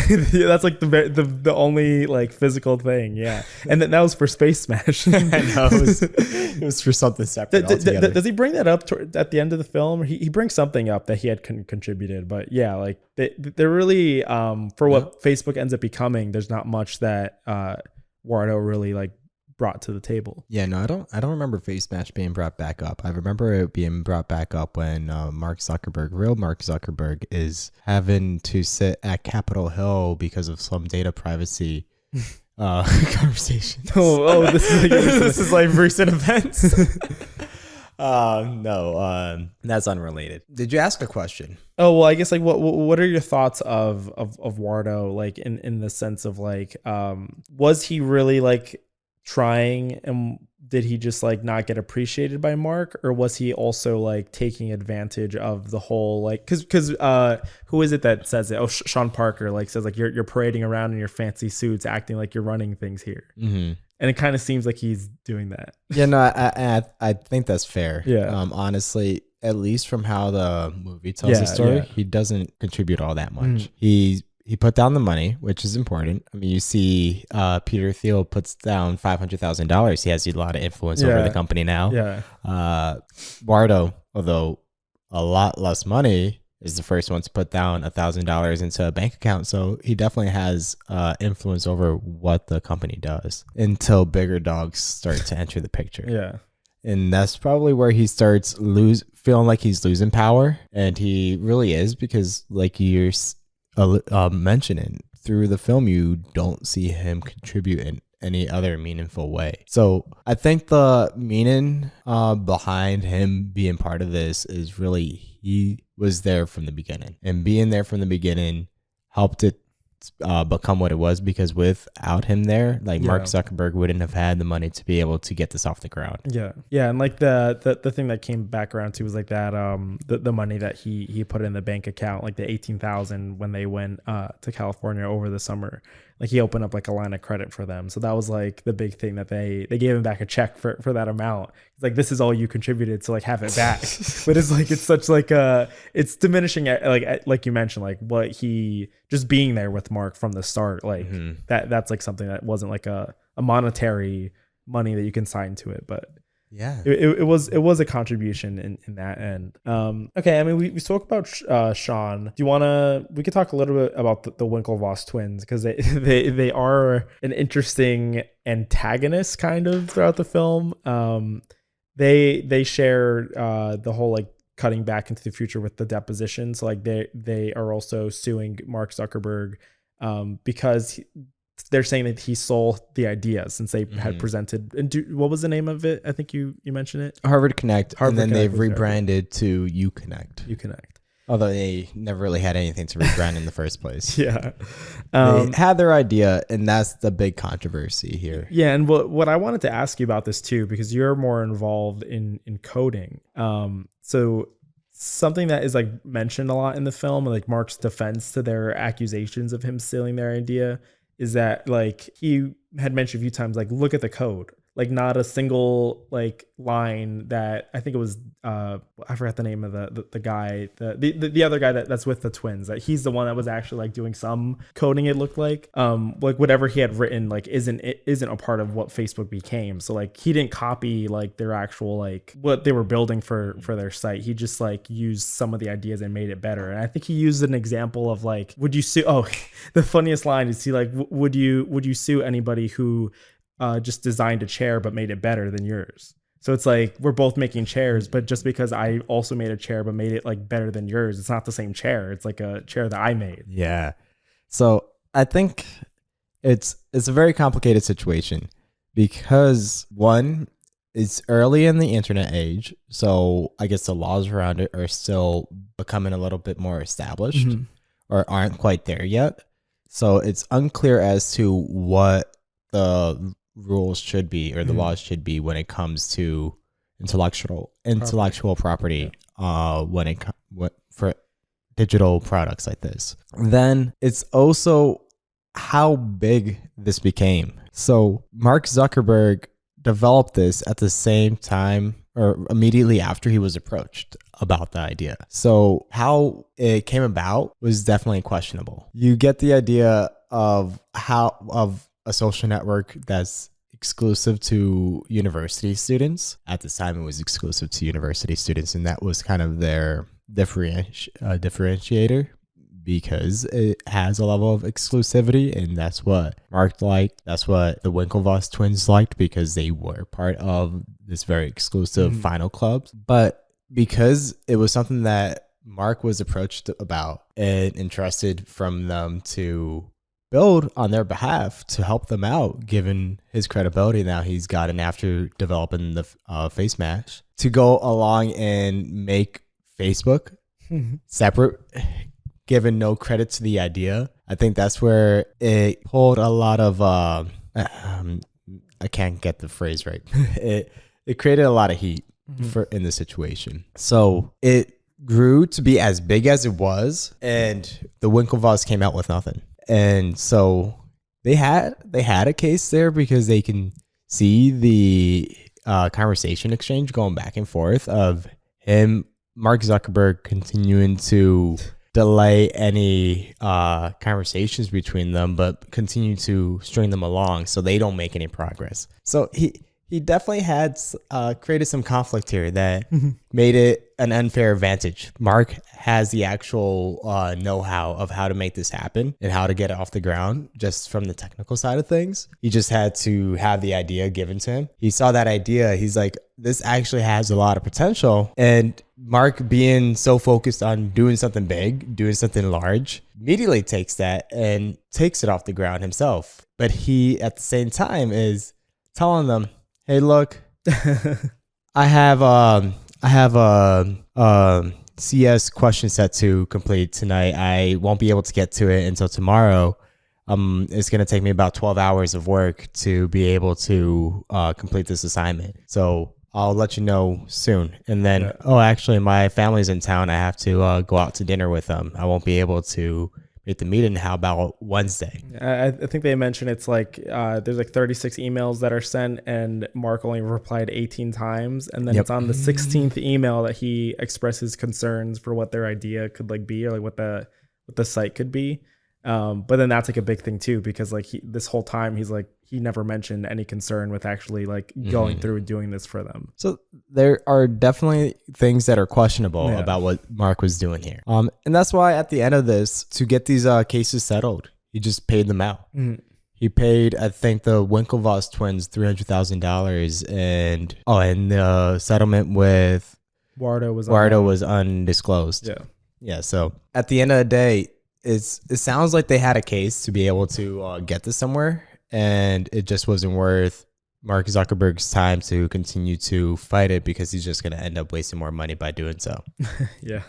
Yeah, that's like the only like physical thing. Yeah. And that was for Space Smash. I know, it was for something separate altogether. Does he bring that up at the end of the film? He brings something up that he had contributed, but yeah, like they're really for what Facebook ends up becoming, there's not much that Wardo really like brought to the table. Yeah, no, I don't remember Face Smash being brought back up. I remember it being brought back up when real Mark Zuckerberg, is having to sit at Capitol Hill because of some data privacy conversation. This is like recent events. No, that's unrelated. Did you ask a question? Oh, well, I guess like what are your thoughts of Wardo, like in the sense of like was he really like trying, and did he just like not get appreciated by Mark, or was he also like taking advantage of the whole like because who is it that says it? Oh, Sean Parker like says like you're parading around in your fancy suits acting like you're running things here. And it kind of seems like he's doing that. Yeah, no, I think that's fair. Yeah. Honestly, at least from how the movie tells the story, he doesn't contribute all that much. He put down the money, which is important. I mean, you see Peter Thiel puts down $500,000. He has a lot of influence over the company now. Yeah. Wardo, although a lot less money, is the first one to put down $1,000 into a bank account. So he definitely has influence over what the company does until bigger dogs start to enter the picture. Yeah. And that's probably where he starts feeling like he's losing power. And he really is, because like you're mentioning, through the film, you don't see him contribute in any other meaningful way. So I think the meaning behind him being part of this is really he was there from the beginning, and being there from the beginning helped it become what it was, because without him there, like Mark Zuckerberg wouldn't have had the money to be able to get this off the ground. Yeah, and like the thing that came back around to was like that the money that he put in the bank account, like the 18,000 when they went to California over the summer. Like he opened up like a line of credit for them. So that was like the big thing, that they gave him back a check for that amount. It's like, this is all you contributed, so like have it back. But it's like, it's such like it's diminishing, like you mentioned, like what he just being there with Mark from the start, like that's like something that wasn't like a monetary money that you can sign to it, but yeah, it was a contribution in that end. Okay, I mean we spoke about Sean. Do you we could talk a little bit about the Winklevoss twins, because they are an interesting antagonist kind of throughout the film. They share the whole like cutting back into the future with the deposition. So like they are also suing Mark Zuckerberg because they're saying that he stole the idea, since they had presented. And what was the name of it? I think you mentioned it. Harvard Connect. And then they've Connect rebranded to UConnect. UConnect. Although they never really had anything to rebrand in the first place. Yeah. They had their idea, and that's the big controversy here. Yeah, and what I wanted to ask you about this too, because you're more involved in coding. So something that is like mentioned a lot in the film, like Mark's defense to their accusations of him stealing their idea, is that like he had mentioned a few times, like, look at the code, like not a single like line that, I think it was I forgot the name of the guy, the other guy that's with the twins, that he's the one that was actually like doing some coding, it looked like whatever he had written like isn't a part of what Facebook became. So like he didn't copy like their actual like what they were building for their site. He just like used some of the ideas and made it better. And I think he used an example of like, would you sue the funniest line is he like, would you sue anybody who just designed a chair but made it better than yours? So it's like, we're both making chairs, but just because I also made a chair but made it like better than yours, it's not the same chair. It's like a chair that I made. Yeah. So I think it's a very complicated situation, because one, it's early in the internet age, so I guess the laws around it are still becoming a little bit more established or aren't quite there yet. So it's unclear as to what the rules should be, or the laws should be, when it comes to intellectual property for digital products like this. Then it's also how big this became. So Mark Zuckerberg developed this at the same time, or immediately after he was approached about the idea. So how it came about was definitely questionable. You get the idea of a social network that's exclusive to university students. At the time, it was exclusive to university students, and that was kind of their differentiator, because it has a level of exclusivity, and that's what Mark liked. That's what the Winklevoss twins liked, because they were part of this very exclusive final club. But because it was something that Mark was approached about and entrusted from them to build on their behalf to help them out, given his credibility now he's gotten after developing the face mask, to go along and make Facebook separate, given no credit to the idea. I think that's where it pulled a lot of I can't get the phrase right. It created a lot of heat in the situation. So it grew to be as big as it was, and the Winklevoss came out with nothing. And so they had a case there, because they can see the conversation exchange going back and forth of Mark Zuckerberg, continuing to delay any conversations between them, but continue to string them along so they don't make any progress. So he definitely had created some conflict here that made it an unfair advantage. Mark has the actual know-how of how to make this happen and how to get it off the ground just from the technical side of things. He just had to have the idea given to him. He saw that idea. He's like, this actually has a lot of potential. And Mark, being so focused on doing something big, doing something large, immediately takes that and takes it off the ground himself. But he, at the same time, is telling them, hey, look, I have a CS question set to complete tonight. I won't be able to get to it until tomorrow. It's going to take me about 12 hours of work to be able to complete this assignment. So I'll let you know soon. And then, actually, my family's in town. I have to go out to dinner with them. I won't be able to make the meeting. How about Wednesday? I think they mentioned it's like there's like 36 emails that are sent, and Mark only replied 18 times. And then it's on the 16th email that he expresses concerns for what their idea could like be, or like what the site could be. But then that's like a big thing too, because like this whole time he's like, he never mentioned any concern with actually like going through and doing this for them. So there are definitely things that are questionable about what Mark was doing here. And that's why at the end of this, to get these cases settled, he just paid them out. He paid, I think, the Winklevoss Twins $300,000, and the settlement with Wardo was undisclosed. Yeah. So at the end of the day, it sounds like they had a case to be able to get this somewhere, and it just wasn't worth Mark Zuckerberg's time to continue to fight it, because he's just going to end up wasting more money by doing so. Yeah.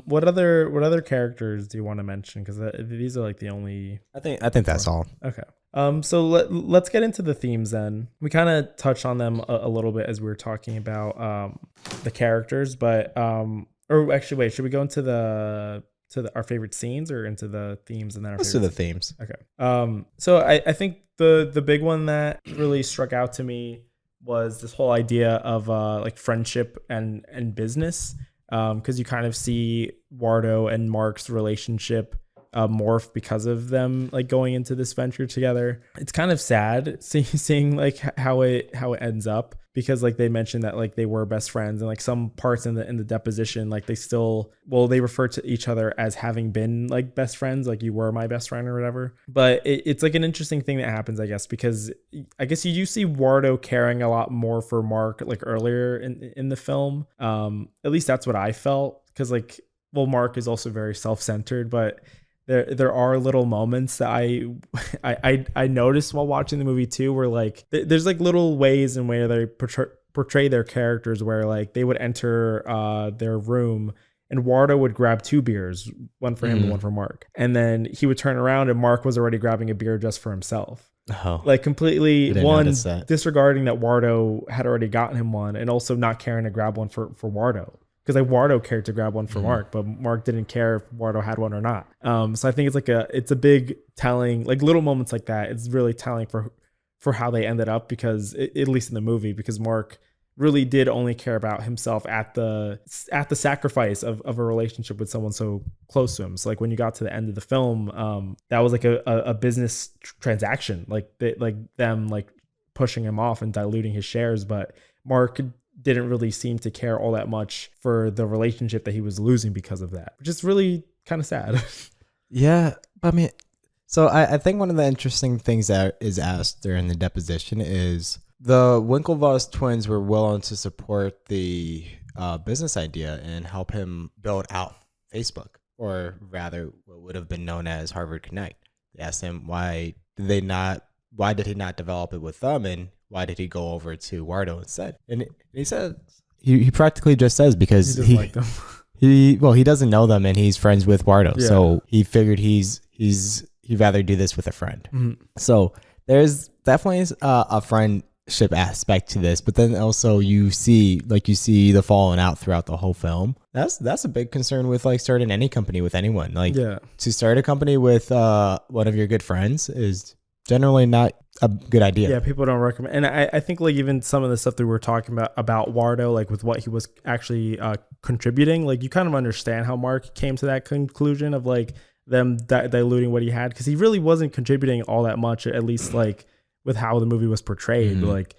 What other characters do you want to mention? Because these are like the only. I think that's all. Okay. So let's get into the themes then. We kind of touched on them a little bit as we were talking about the characters, but or actually, wait, should we go into our favorite scenes or into the themes and then let's do the themes? Okay. So I think the big one that really struck out to me was this whole idea of like friendship and business, because you kind of see Wardo and Mark's relationship morph because of them like going into this venture together. It's kind of sad seeing like how it ends up, because like they mentioned that like they were best friends, and like some parts in the deposition, like they refer to each other as having been like best friends, like you were my best friend or whatever. But it's like an interesting thing that happens, I guess, because I guess you do see Wardo caring a lot more for Mark like earlier in the film. At least that's what I felt, because like, well, Mark is also very self-centered, but there are little moments that I noticed while watching the movie too, where like there's like little ways in where they portray their characters, where like they would enter their room and Wardo would grab 2 beers, one for him and one for Mark, and then he would turn around and Mark was already grabbing a beer just for himself. Like completely disregarding that Wardo had already gotten him one, and also not caring to grab one for Wardo. Because like Wardo cared to grab one for Mark, but Mark didn't care if Wardo had one or not. So I think it's a big telling, like little moments like that. It's really telling for how they ended up, because at least in the movie, because Mark really did only care about himself at the sacrifice of a relationship with someone so close to him. So like when you got to the end of the film, that was like a business transaction, like them like pushing him off and diluting his shares, but Mark didn't really seem to care all that much for the relationship that he was losing because of that, which is really kind of sad. Yeah. I mean, so I think one of the interesting things that is asked during the deposition is the Winklevoss twins were willing to support the business idea and help him build out Facebook, or rather what would have been known as Harvard Connect. They asked him why did he not develop it with them, and why did he go over to Wardo instead? And he said he practically just says because he doesn't like them. He doesn't know them, and he's friends with Wardo, so he figured he'd rather do this with a friend. So there's definitely a friendship aspect to this, but then also you see the falling out throughout the whole film. That's a big concern with like starting any company with anyone. Like to start a company with one of your good friends is generally not a good idea. Yeah, people don't recommend. And I think like even some of the stuff that we were talking about Wardo, like with what he was actually contributing, like you kind of understand how Mark came to that conclusion of like them diluting what he had, because he really wasn't contributing all that much, at least like with how the movie was portrayed, like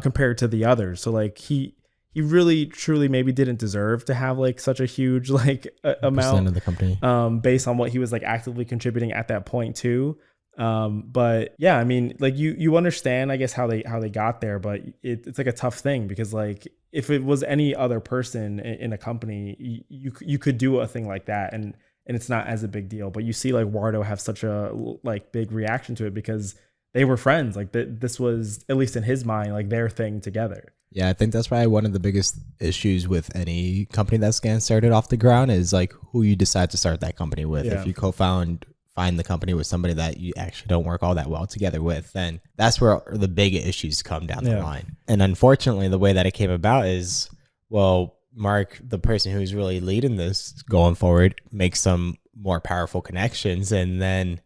compared to the others. So like he he really truly maybe didn't deserve to have like such a huge like amount of the company, based on what he was like actively contributing at that point too. But yeah, I mean, like you understand, I guess, how they got there, but it's like a tough thing because like if it was any other person in a company, you could do a thing like that, and it's not as a big deal. But you see like Wardo have such a like big reaction to it because they were friends. Like this was, at least in his mind, like their thing together. Yeah, I think that's probably one of the biggest issues with any company that's getting started off the ground is like who you decide to start that company with. Yeah. If you find the company with somebody that you actually don't work all that well together with, then that's where the big issues come down the line. And unfortunately, the way that it came about is, well, Mark, the person who's really leading this going forward, makes some more powerful connections, and then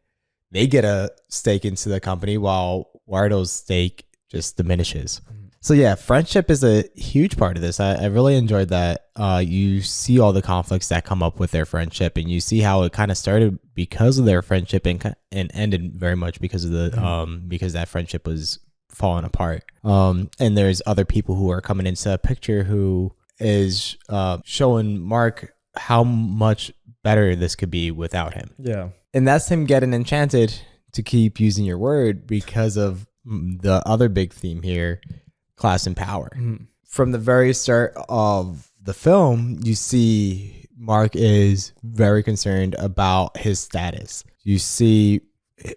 they get a stake into the company while Wardo's stake just diminishes. So yeah, friendship is a huge part of this. I really enjoyed that. You see all the conflicts that come up with their friendship, and you see how it kind of started because of their friendship and ended very much because of the because that friendship was falling apart. And there's other people who are coming into a picture who is showing Mark how much better this could be without him. Yeah. And that's him getting enchanted, to keep using your word, because of the other big theme here, class and power. From the very start of the film, you see Mark is very concerned about his status. You see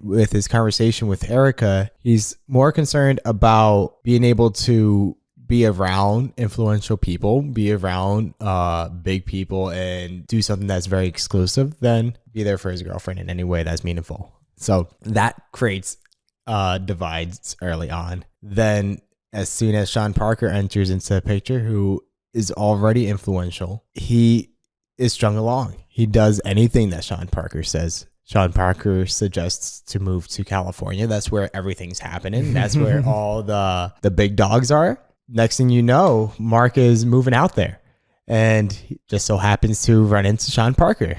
with his conversation with Erica, he's more concerned about being able to be around influential people, be around big people, and do something that's very exclusive than be there for his girlfriend in any way that's meaningful. So that creates divides early on. Then as soon as Sean Parker enters into the picture, who is already influential, he is strung along. He does anything that Sean Parker says. Sean Parker suggests to move to California. That's where everything's happening. That's where all the big dogs are. Next thing you know, Mark is moving out there, and he just so happens to run into Sean Parker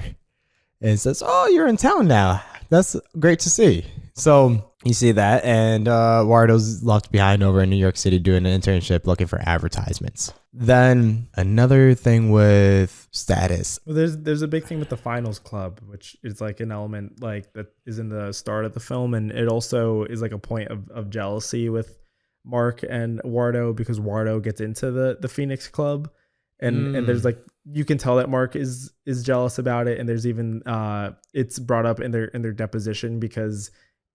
and says, "Oh, you're in town now. That's great to see." So you see that, and Wardo's left behind over in New York City doing an internship looking for advertisements. Then another thing with status. Well, there's a big thing with the finals club, which is like an element like that is in the start of the film, and it also is like a point of jealousy with Mark and Wardo, because Wardo gets into the Phoenix Club, and there's like, you can tell that Mark is jealous about it, and there's even it's brought up in their deposition, because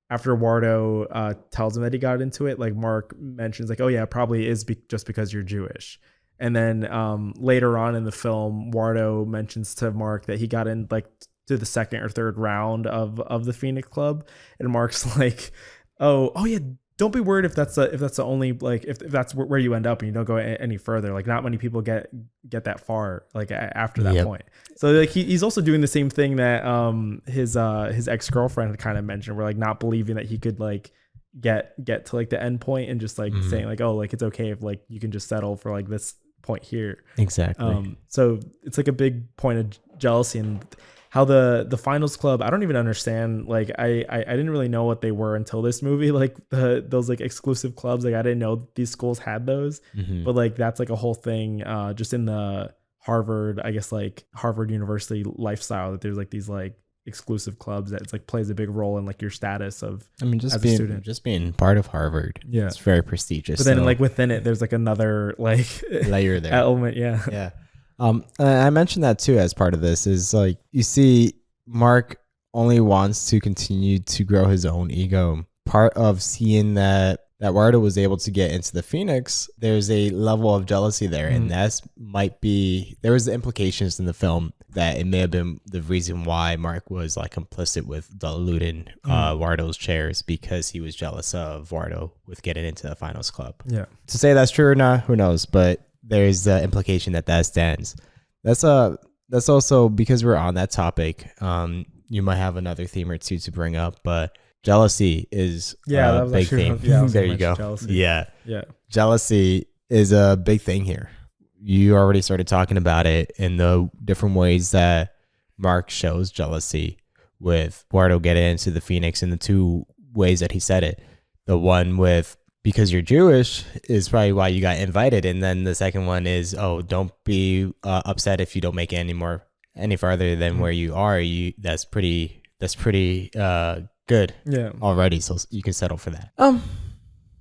after Wardo tells him that he got into it, like Mark mentions like, oh yeah, it probably is just because you're Jewish. And then later on in the film, Wardo mentions to Mark that he got in like to the second or third round of the Phoenix Club, and Mark's like, oh yeah, don't be worried if that's the only, like, if that's where you end up and you don't go any further. Like, not many people get that far, like, after that point. So like he's also doing the same thing that his ex-girlfriend had kind of mentioned, where like not believing that he could like get to like the end point, and just like saying like, oh, like it's okay if like you can just settle for like this point here. Exactly. So it's like a big point of jealousy, and how the finals club, I don't even understand. Like I didn't really know what they were until this movie, like those like exclusive clubs. Like I didn't know these schools had those, but like that's like a whole thing just in the Harvard, I guess, like Harvard University lifestyle, that there's like these like exclusive clubs that it's like plays a big role in like your status of, I mean, just as a student, just being part of Harvard. Yeah, it's very prestigious. But then like within it, there's like another like layer there, element. Yeah. I mentioned that too as part of this, is like, you see Mark only wants to continue to grow his own ego. Part of seeing that Wardo was able to get into the Phoenix, there's a level of jealousy there, and there was the implications in the film that it may have been the reason why Mark was like complicit with diluting Wardo's shares, because he was jealous of Wardo with getting into the finals club. Yeah. To say that's true or not, who knows? But there's the implication that stands. That's also, because we're on that topic, you might have another theme or two to bring up, but jealousy is a big theme. There you go. Jealousy. Yeah. Jealousy is a big thing here. You already started talking about it in the different ways that Mark shows jealousy with Wardo getting into the Phoenix, and the two ways that he said it. The one with because you're Jewish is probably why you got invited. And then the second one is, oh, don't be upset if you don't make it any farther than where you are. That's pretty good. Yeah. Already, so you can settle for that.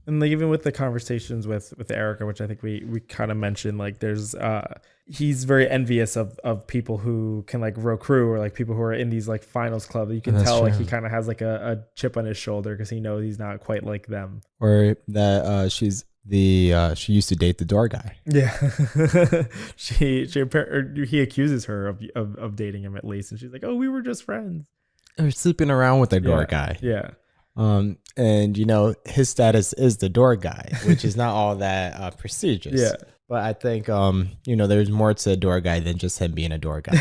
And like even with the conversations with Erica, which I think we kind of mentioned, like there's he's very envious of people who can like row crew, or like people who are in these like finals club. You can tell like he kind of has like a chip on his shoulder because he knows he's not quite like them. Or that she used to date the door guy. Yeah. He accuses her of dating him at least, and she's like, oh, we were just friends. Or sleeping around with the door guy. Yeah. And his status is the door guy, which is not all that prestigious. Yeah. But I think there's more to a door guy than just him being a door guy.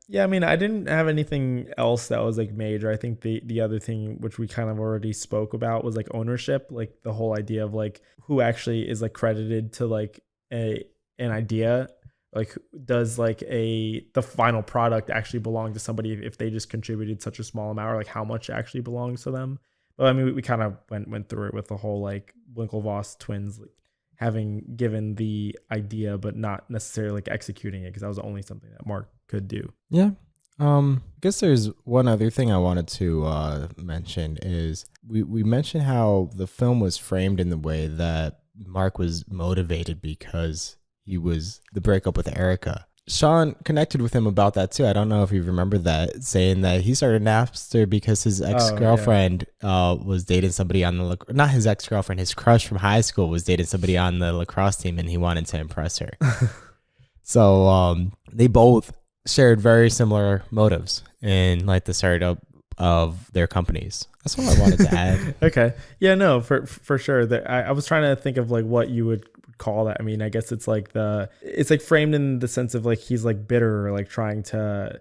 Yeah, I mean, I didn't have anything else that was like major. I think the other thing which we kind of already spoke about was like ownership, like the whole idea of like who actually is like credited to like an idea. Like, does like the final product actually belong to somebody if they just contributed such a small amount, or like how much actually belongs to them? But I mean, we kind of went through it with the whole like Winklevoss twins like, having given the idea but not necessarily like executing it, because that was only something that Mark could do. Yeah. I guess there's one other thing I wanted to mention is we mentioned how the film was framed in the way that Mark was motivated because he was the breakup with Erica. Sean connected with him about that too. I don't know if you remember that, saying that he started Napster because his ex-girlfriend was dating somebody on the not his ex-girlfriend, his crush from high school was dating somebody on the lacrosse team, and he wanted to impress her. So they both shared very similar motives in like the startup of their companies. That's all I wanted to add. Okay. Yeah, no, for sure. I was trying to think of like what you would call that. I mean, I guess it's like framed in the sense of like he's like bitter, or like trying to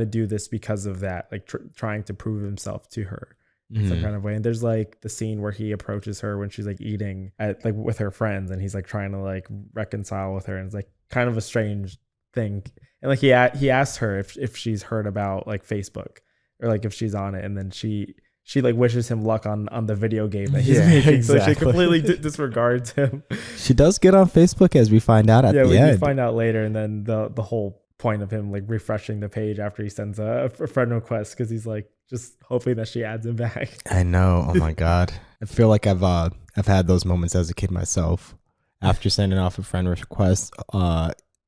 do this because of that, like trying to prove himself to her some kind of way. And there's like the scene where he approaches her when she's like eating at like with her friends, and he's like trying to like reconcile with her, and it's like kind of a strange thing. And like he asked her if she's heard about like Facebook, or like if she's on it, and then she like wishes him luck on the video game that he's making. Exactly. So she completely disregards him. She does get on Facebook, as we find out at the end. Yeah, we find out later. And then the whole point of him like refreshing the page after he sends a friend request, because he's like just hoping that she adds him back. I know. Oh my God. I feel like I've had those moments as a kid myself. After sending off a friend request,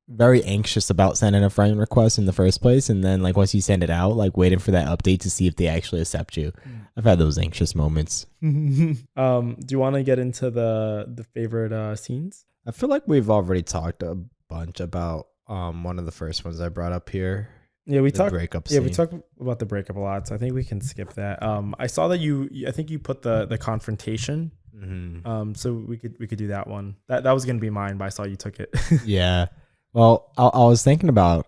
very anxious about sending a friend request in the first place, and then like once you send it out, like waiting for that update to see if they actually accept you. I've had those anxious moments. Do you want to get into the favorite scenes? I feel like we've already talked a bunch about one of the first ones I brought up here. Yeah, we talked breakup scene. Yeah, we talked about the breakup a lot, so I think we can skip that. I saw that I think you put the confrontation. So we could do that one. That was gonna be mine, but I saw you took it. Yeah. Well, I was thinking about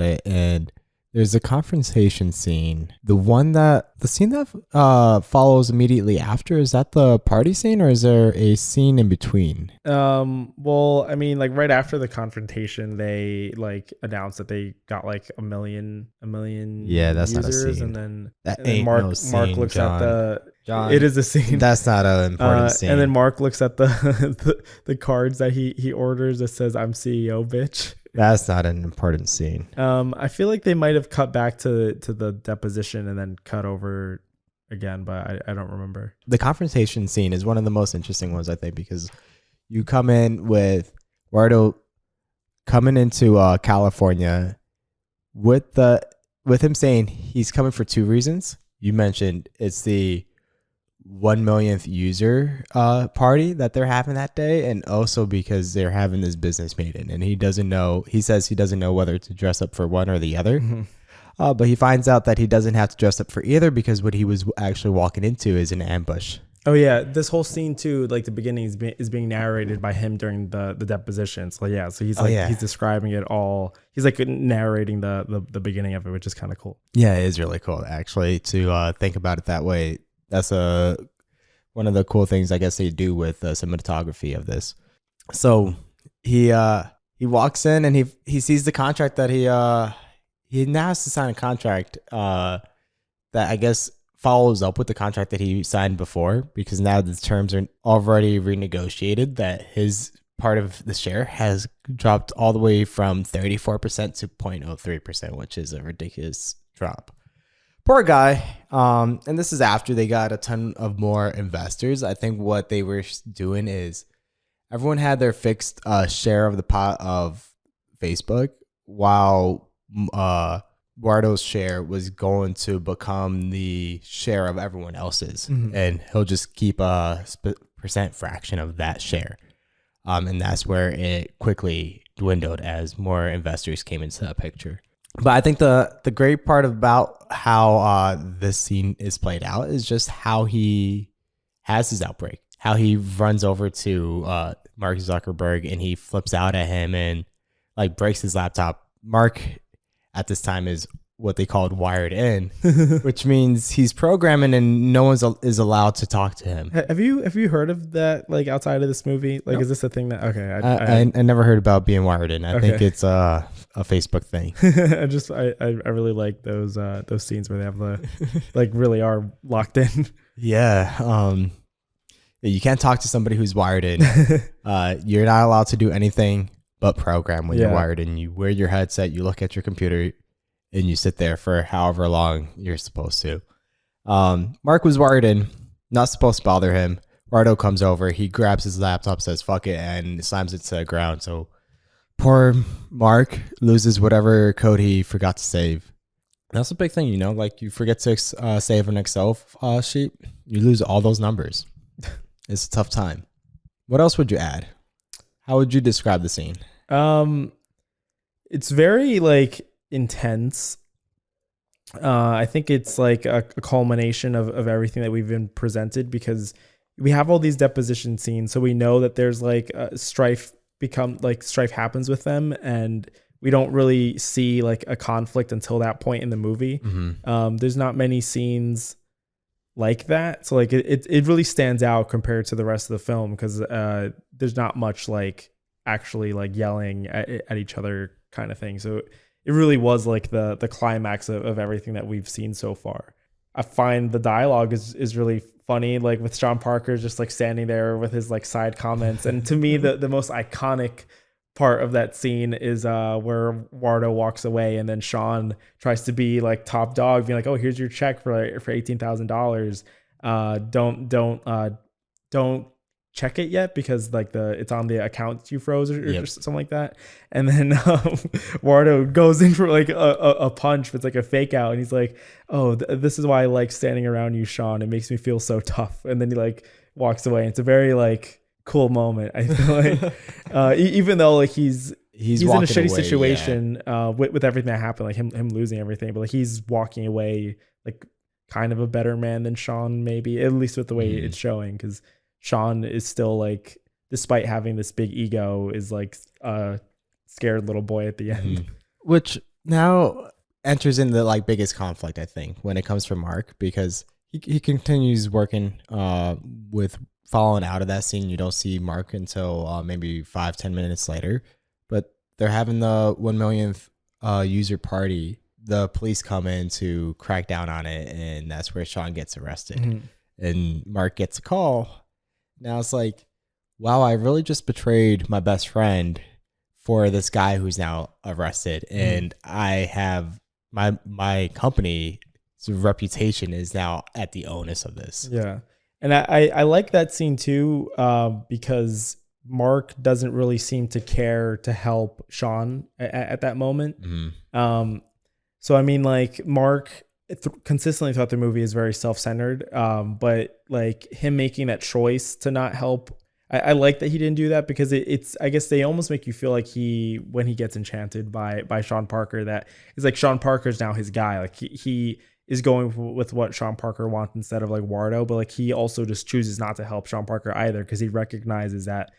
it, and there's a confrontation scene. The scene that follows immediately after, is that the party scene, or is there a scene in between? Well, I mean, like right after the confrontation, they like announced that they got like a million. Yeah, that's users, not a scene. And that then ain't Mark no scene, Mark looks John. at John, it is a scene. That's not an important scene. And then Mark looks at the cards that he orders that says "I'm CEO, bitch." That's not an important scene. I feel like they might have cut back to the deposition and then cut over again, but I don't remember. The confrontation scene is one of the most interesting ones, I think, because you come in with Eduardo coming into California with him saying he's coming for two reasons. You mentioned it's the 1 millionth user party that they're having that day, and also because they're having this business meeting, and he says he doesn't know whether to dress up for one or the other. But he finds out that he doesn't have to dress up for either, because what he was actually walking into is an ambush. Oh yeah, this whole scene too, like the beginning is being narrated by him during the deposition. So yeah, so he's he's describing it all. He's like narrating the beginning of it, which is kind of cool. Yeah, it is really cool actually to think about it that way. That's one of the cool things I guess they do with the cinematography of this. So he walks in and he sees the contract that he now has to sign a contract that I guess follows up with the contract that he signed before, because now the terms are already renegotiated, that his part of the share has dropped all the way from 34% to 0.03%, which is a ridiculous drop. Poor guy. And this is after they got a ton of more investors. I think what they were doing is everyone had their fixed share of the pot of Facebook, while Guardo's share was going to become the share of everyone else's, and he'll just keep a percent fraction of that share. And that's where it quickly dwindled as more investors came into that picture. But I think the great part about how this scene is played out is just how he has his outbreak, how he runs over to Mark Zuckerberg and he flips out at him and like breaks his laptop. Mark at this time is what they called wired in, which means he's programming and no one is allowed to talk to him. Have you heard of that, like, outside of this movie? Like, is this a thing that, okay. I never heard about being wired in. I think it's a Facebook thing. I really like those scenes where they have the, like, really are locked in. Yeah. You can't talk to somebody who's wired in. You're not allowed to do anything but program when you're wired in. You wear your headset, you look at your computer, and you sit there for however long you're supposed to. Mark was wired in, not supposed to bother him. Guardo comes over, he grabs his laptop, says fuck it, and slams it to the ground. So poor Mark loses whatever code he forgot to save. That's a big thing, you know, like you forget to save an Excel sheet, you lose all those numbers. It's a tough time. What else would you add? How would you describe the scene? It's very, like, intense. I think it's like a culmination of everything that we've been presented, because we have all these deposition scenes, so we know that there's like strife happens with them, and we don't really see like a conflict until that point in the movie. There's not many scenes like that, so like it really stands out compared to the rest of the film, because there's not much like actually like yelling at each other kind of thing. So it really was like the climax of everything that we've seen so far. I find the dialogue is really funny, like with Sean Parker just like standing there with his like side comments. And to me, the most iconic part of that scene is where Wardo walks away and then Sean tries to be like top dog, being like, oh, here's your check for $18,000. Don't check it yet because like it's on the account you froze or something like that. And then Wardo goes in for like a punch, but it's like a fake out, and he's like, oh, this is why I like standing around you, Sean. It makes me feel so tough. And then he like walks away. It's a very like cool moment, I feel like. Even though like he's in a shitty situation with everything that happened, like him losing everything, but like he's walking away like kind of a better man than Sean, maybe, at least with the way it's showing, because Sean is still like, despite having this big ego, is like a scared little boy at the end. Which now enters in the like biggest conflict, I think, when it comes from Mark, because he continues working with falling out of that scene. You don't see Mark until maybe 5-10 minutes later, but they're having the 1 millionth user party. The police come in to crack down on it, and that's where Sean gets arrested. And Mark gets a call. Now it's like, wow, I really just betrayed my best friend for this guy who's now arrested. And I have my company's reputation is now at the onus of this. Yeah. And I like that scene too, because Mark doesn't really seem to care to help Sean at that moment. So, I mean, like Mark consistently throughout the movie is very self-centered, but like him making that choice to not help, I like that he didn't do that, because it's I guess they almost make you feel like when he gets enchanted by Sean Parker, that it's like Sean Parker's now his guy, like he is going with what Sean Parker wants instead of like Wardo, but like he also just chooses not to help Sean Parker either, because he recognizes that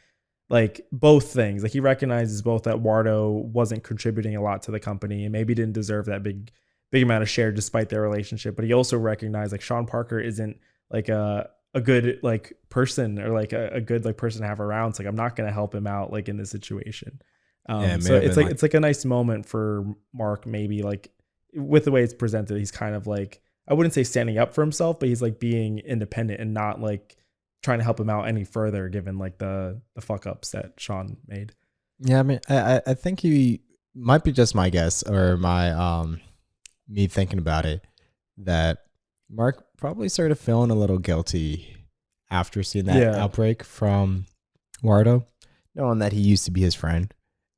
like both things, like he recognizes both that Wardo wasn't contributing a lot to the company and maybe didn't deserve that big amount of share despite their relationship, but he also recognized like Sean Parker isn't like a good like person, or like a good like person to have around. So like I'm not going to help him out like in this situation. So it's like a nice moment for Mark, maybe like with the way it's presented. He's kind of like I wouldn't say standing up for himself, but he's like being independent and not like trying to help him out any further, given like the fuck ups that Sean made. Yeah, I mean, I think he might be just my guess or my me thinking about it, that Mark probably started feeling a little guilty after seeing that outbreak from Wardo, knowing that he used to be his friend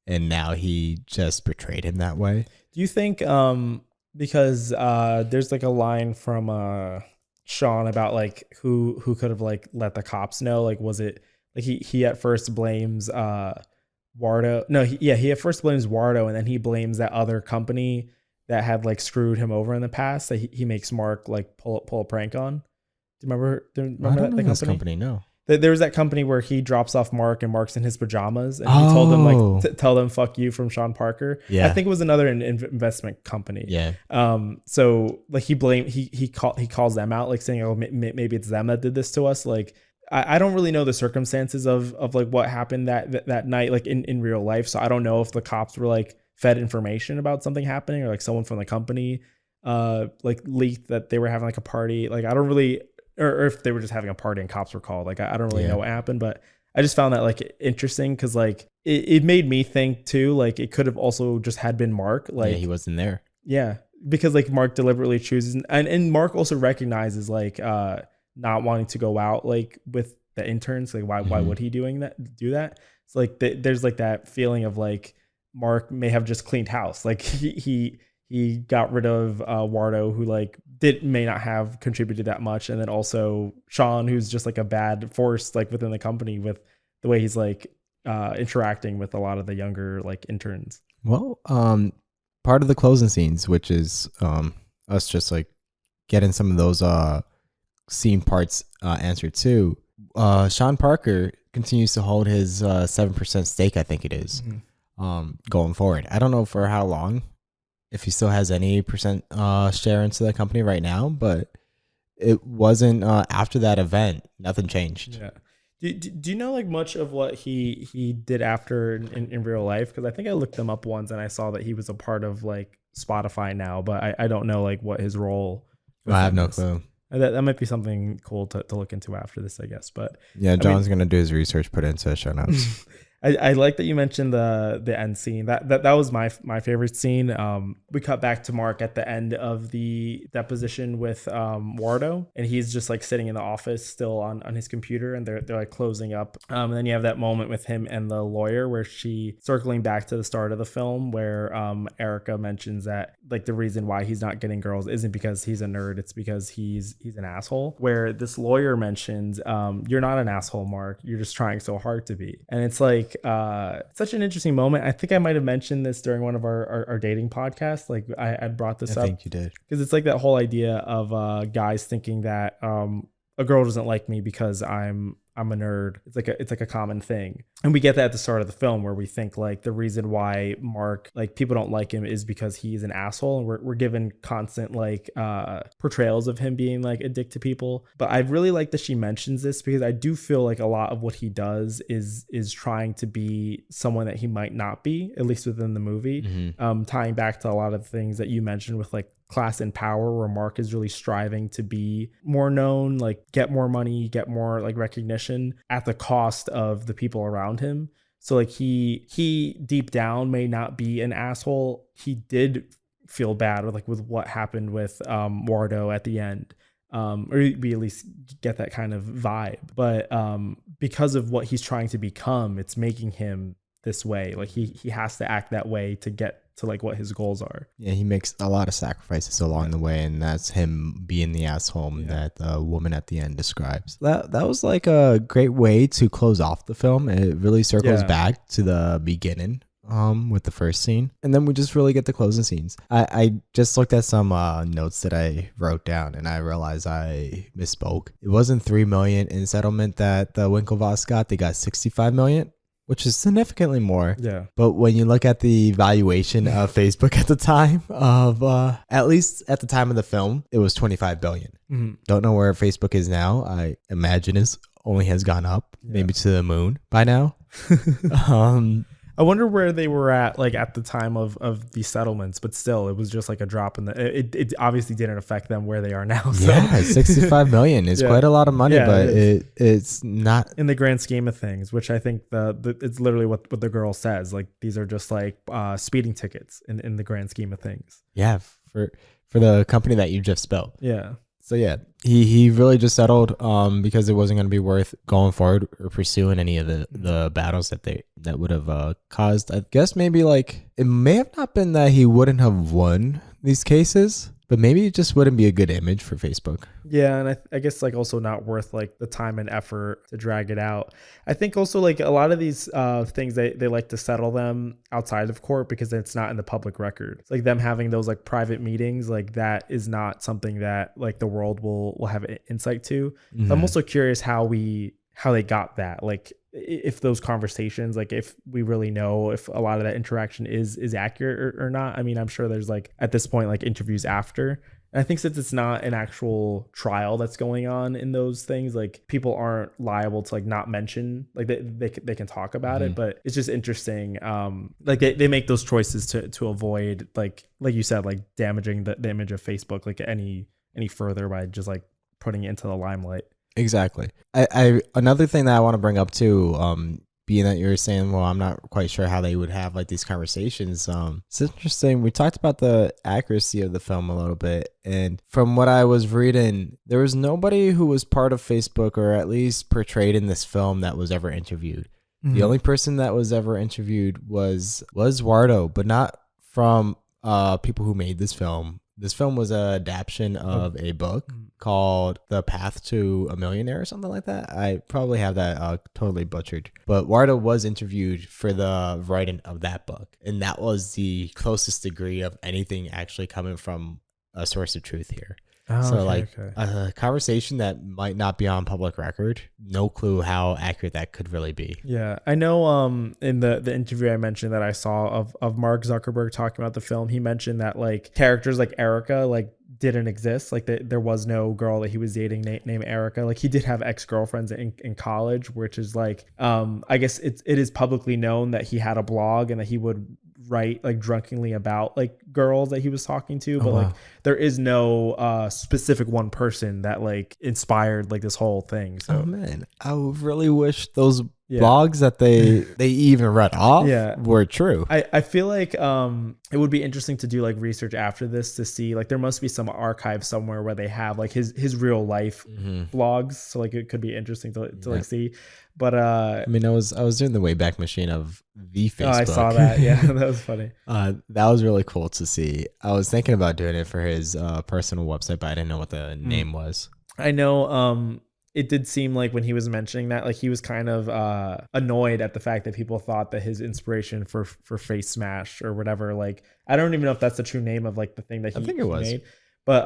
and now he just betrayed him that way. Do you think because there's like a line from Sean about like who could have like let the cops know? Like, was it like he at first blames Wardo? No, he at first blames Wardo, and then he blames that other company that had like screwed him over in the past that he makes Mark like pull a prank on. Do you remember? I don't know this company. No. There was that company where he drops off Mark and Mark's in his pajamas, and he told them like tell them fuck you from Sean Parker. Yeah, I think it was another investment company. Yeah. So like he calls them out, like saying, oh, maybe it's them that did this to us. Like I don't really know the circumstances of like what happened that night, like in real life. So I don't know if the cops were like fed information about something happening, or like someone from the company like leaked that they were having like a party. Like I don't really. Or if they were just having a party and cops were called. Like, I don't really know what happened, but I just found that like interesting because like it made me think too, like it could have also just had been Mark. Like he wasn't there. Yeah. Because like Mark deliberately chooses and Mark also recognizes like not wanting to go out like with the interns. Like why would he do that? So like there's like that feeling of like Mark may have just cleaned house. Like he got rid of Wardo, who like may not have contributed that much, and then also Sean, who's just like a bad force like within the company with the way he's like interacting with a lot of the younger like interns. Well, part of the closing scenes, which is us just like getting some of those scene parts answered too. Sean Parker continues to hold his 7% stake, I think it is, going forward. I don't know for how long, if he still has any percent share into the company right now, but it wasn't after that event. Nothing changed. Yeah. Do you know like much of what he did after in real life? Because I think I looked him up once and I saw that he was a part of like Spotify now, but I don't know like what his role. I have no clue. That might be something cool to look into after this, I guess. But yeah, John's gonna do his research, put it into the show notes. I like that you mentioned the end scene. That was my favorite scene. We cut back to Mark at the end of the deposition with Wardo, and he's just like sitting in the office still on his computer, and they're like closing up. And then you have that moment with him and the lawyer where she, circling back to the start of the film, where Erica mentions that like the reason why he's not getting girls isn't because he's a nerd, it's because he's an asshole. Where this lawyer mentions, you're not an asshole, Mark. You're just trying so hard to be. And it's like such an interesting moment. I think I might have mentioned this during one of our dating podcasts. Like I brought this up. I think you did. Because it's like that whole idea of guys thinking that a girl doesn't like me because I'm a nerd. It's like a common thing. And we get that at the start of the film where we think like the reason why Mark, like people don't like him is because he's an asshole. And we're given constant like portrayals of him being like a dick to people. But I really like that she mentions this because I do feel like a lot of what he does is trying to be someone that he might not be, at least within the movie. Tying back to a lot of things that you mentioned with like class and power, where Mark is really striving to be more known, like get more money, get more like recognition at the cost of the people around him. So like he deep down may not be an asshole. He did feel bad with what happened with Wardo at the end. Or we at least get that kind of vibe. But because of what he's trying to become, it's making him this way. Like he has to act that way to get to like what his goals are. Yeah, he makes a lot of sacrifices along the way, and that's him being the asshole that the woman at the end describes. That was like a great way to close off the film. It really circles back to the beginning with the first scene, and then we just really get the closing scenes. I just looked at some notes that I wrote down, and I realized I misspoke. It wasn't $3 million in settlement that the Winklevoss got. They got $65 million, which is significantly more. Yeah. But when you look at the valuation of Facebook at the time of, at least at the time of the film, it was $25 billion. Don't know where Facebook is now. I imagine it only has gone up, maybe to the moon by now. I wonder where they were at, like at the time of these settlements, but still, it was just like a drop in the. It obviously didn't affect them where they are now. So. Yeah, 65 million is quite a lot of money, but it's not in the grand scheme of things. Which I think it's literally what the girl says. Like these are just like speeding tickets in the grand scheme of things. Yeah, for the company that you just built. Yeah. So yeah, he really just settled because it wasn't going to be worth going forward or pursuing any of the battles that would have caused. I guess maybe like it may have not been that he wouldn't have won these cases, but maybe it just wouldn't be a good image for Facebook. Yeah, and I guess like also not worth like the time and effort to drag it out. I think also like a lot of these things they like to settle them outside of court because it's not in the public record. It's like them having those like private meetings, like that is not something that like the world will have insight to. So I'm also curious how they got that, like if those conversations, like if we really know if a lot of that interaction is accurate or not. I mean, I'm sure there's like at this point like interviews after. And I think since it's not an actual trial that's going on in those things, like people aren't liable to like not mention, like they can talk about it, but it's just interesting. Like they make those choices to avoid like you said, like damaging the image of Facebook like any further by just like putting it into the limelight. Exactly. I another thing that I want to bring up too, being that you're saying, well, I'm not quite sure how they would have like these conversations. It's interesting. We talked about the accuracy of the film a little bit. And from what I was reading, there was nobody who was part of Facebook or at least portrayed in this film that was ever interviewed. The only person that was ever interviewed was Wardo, but not from people who made this film. This film was an adaptation of a book called The Path to a Millionaire or something like that. I probably have that totally butchered. But Wardo was interviewed for the writing of that book. And that was the closest degree of anything actually coming from a source of truth here. A conversation that might not be on public record, no clue how accurate that could really be. Yeah, I know in the interview I mentioned that I saw of Mark Zuckerberg talking about the film, he mentioned that like characters like Erica like didn't exist. Like there was no girl that he was dating named Erica. Like he did have ex-girlfriends in college, which is like I guess it is publicly known that he had a blog and that he would write like drunkenly about like girls that he was talking to, but like there is no specific one person that like inspired like this whole thing. So man, I really wish those blogs that they even read off were true. I feel like it would be interesting to do like research after this to see like there must be some archive somewhere where they have like his real life blogs, so like it could be interesting to like see. But I mean, I was doing the Wayback Machine of the Facebook. I saw that. Yeah, that was funny. That was really cool to see. I was thinking about doing it for his personal website, but I didn't know what the name was. I know it did seem like when he was mentioning that, like he was kind of annoyed at the fact that people thought that his inspiration for Face Smash or whatever, like I don't even know if that's the true name of like the thing that he made. But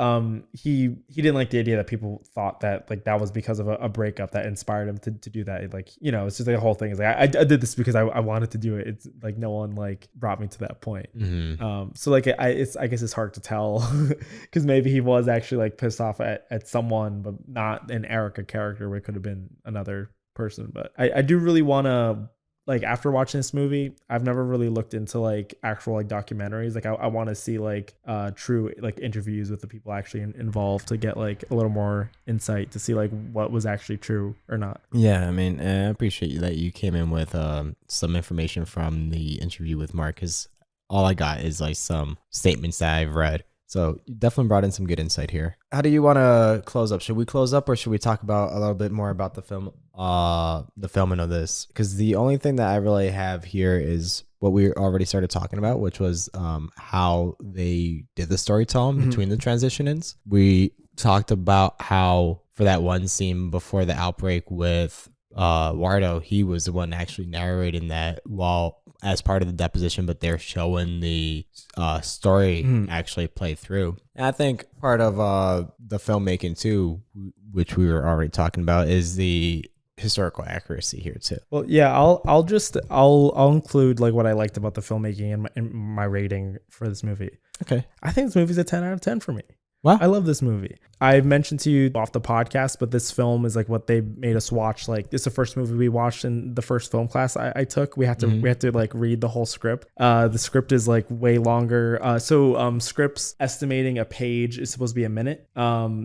he didn't like the idea that people thought that like that was because of a breakup that inspired him to do that. Like, you know, it's just like the whole thing is like I did this because I wanted to do it. It's like no one like brought me to that point. So like I guess it's hard to tell because maybe he was actually like pissed off at someone, but not an Erica character where it could have been another person. But I do really want to, like after watching this movie, I've never really looked into like actual like documentaries. Like I want to see like true like interviews with the people actually involved to get like a little more insight to see like what was actually true or not. Yeah, I mean, I appreciate that you came in with some information from the interview with Mark, because all I got is like some statements that I've read. So you definitely brought in some good insight here. How do you want to close up? Should we close up or should we talk about a little bit more about the film, the filming of this? Because the only thing that I really have here is what we already started talking about, which was how they did the storytelling between the transition-ins. We talked about how for that one scene before the outbreak with Wardo, he was the one actually narrating that while as part of the deposition, but they're showing the story actually play through. And I think part of the filmmaking too, which we were already talking about, is the historical accuracy here too. Well, yeah, I'll include like what I liked about the filmmaking in my rating for this movie. Okay, I think this movie's a 10 out of 10 for me. Wow. I love this movie. I mentioned to you off the podcast, but this film is like what they made us watch. Like, it's the first movie we watched in the first film class I took. We had to like read the whole script. The script is like way longer. Scripts estimating a page is supposed to be a minute.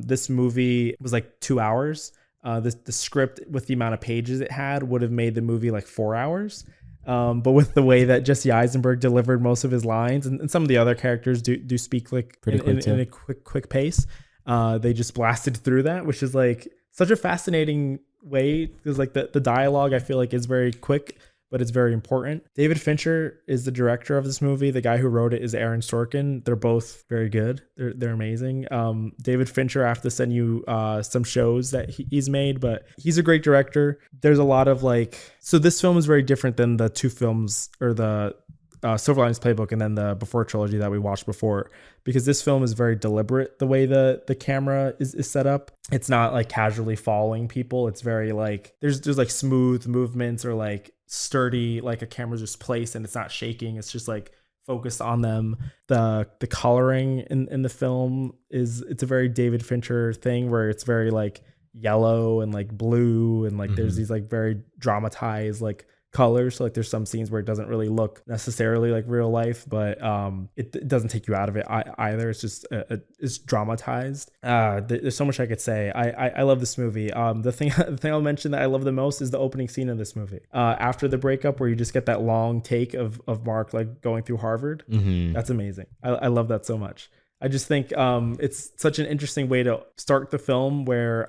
This movie was like 2 hours. The script with the amount of pages it had would have made the movie like 4 hours. But with the way that Jesse Eisenberg delivered most of his lines, and some of the other characters do speak like in a quick pace, they just blasted through that, which is like such a fascinating way, because like the dialogue I feel like is very quick, but it's very important. David Fincher is the director of this movie. The guy who wrote it is Aaron Sorkin. They're both very good. They're amazing. David Fincher, I have to send you some shows that he's made, but he's a great director. There's a lot of like, so this film is very different than the two films, or the Silver Linings Playbook and then the Before trilogy that we watched before, because this film is very deliberate the way the camera is set up. It's not like casually following people. It's very like there's like smooth movements, or like sturdy, like a camera's just placed and it's not shaking. It's just like focused on them. The coloring in the film it's a very David Fincher thing, where it's very like yellow and like blue, and like there's these like very dramatized like colors. So like there's some scenes where it doesn't really look necessarily like real life, but it doesn't take you out of it either. It's just it's dramatized. There's so much I could say. I love this movie. The thing I'll mention that I love the most is the opening scene of this movie. After the breakup, where you just get that long take of Mark like going through Harvard. That's amazing. I love that so much. I just think it's such an interesting way to start the film, where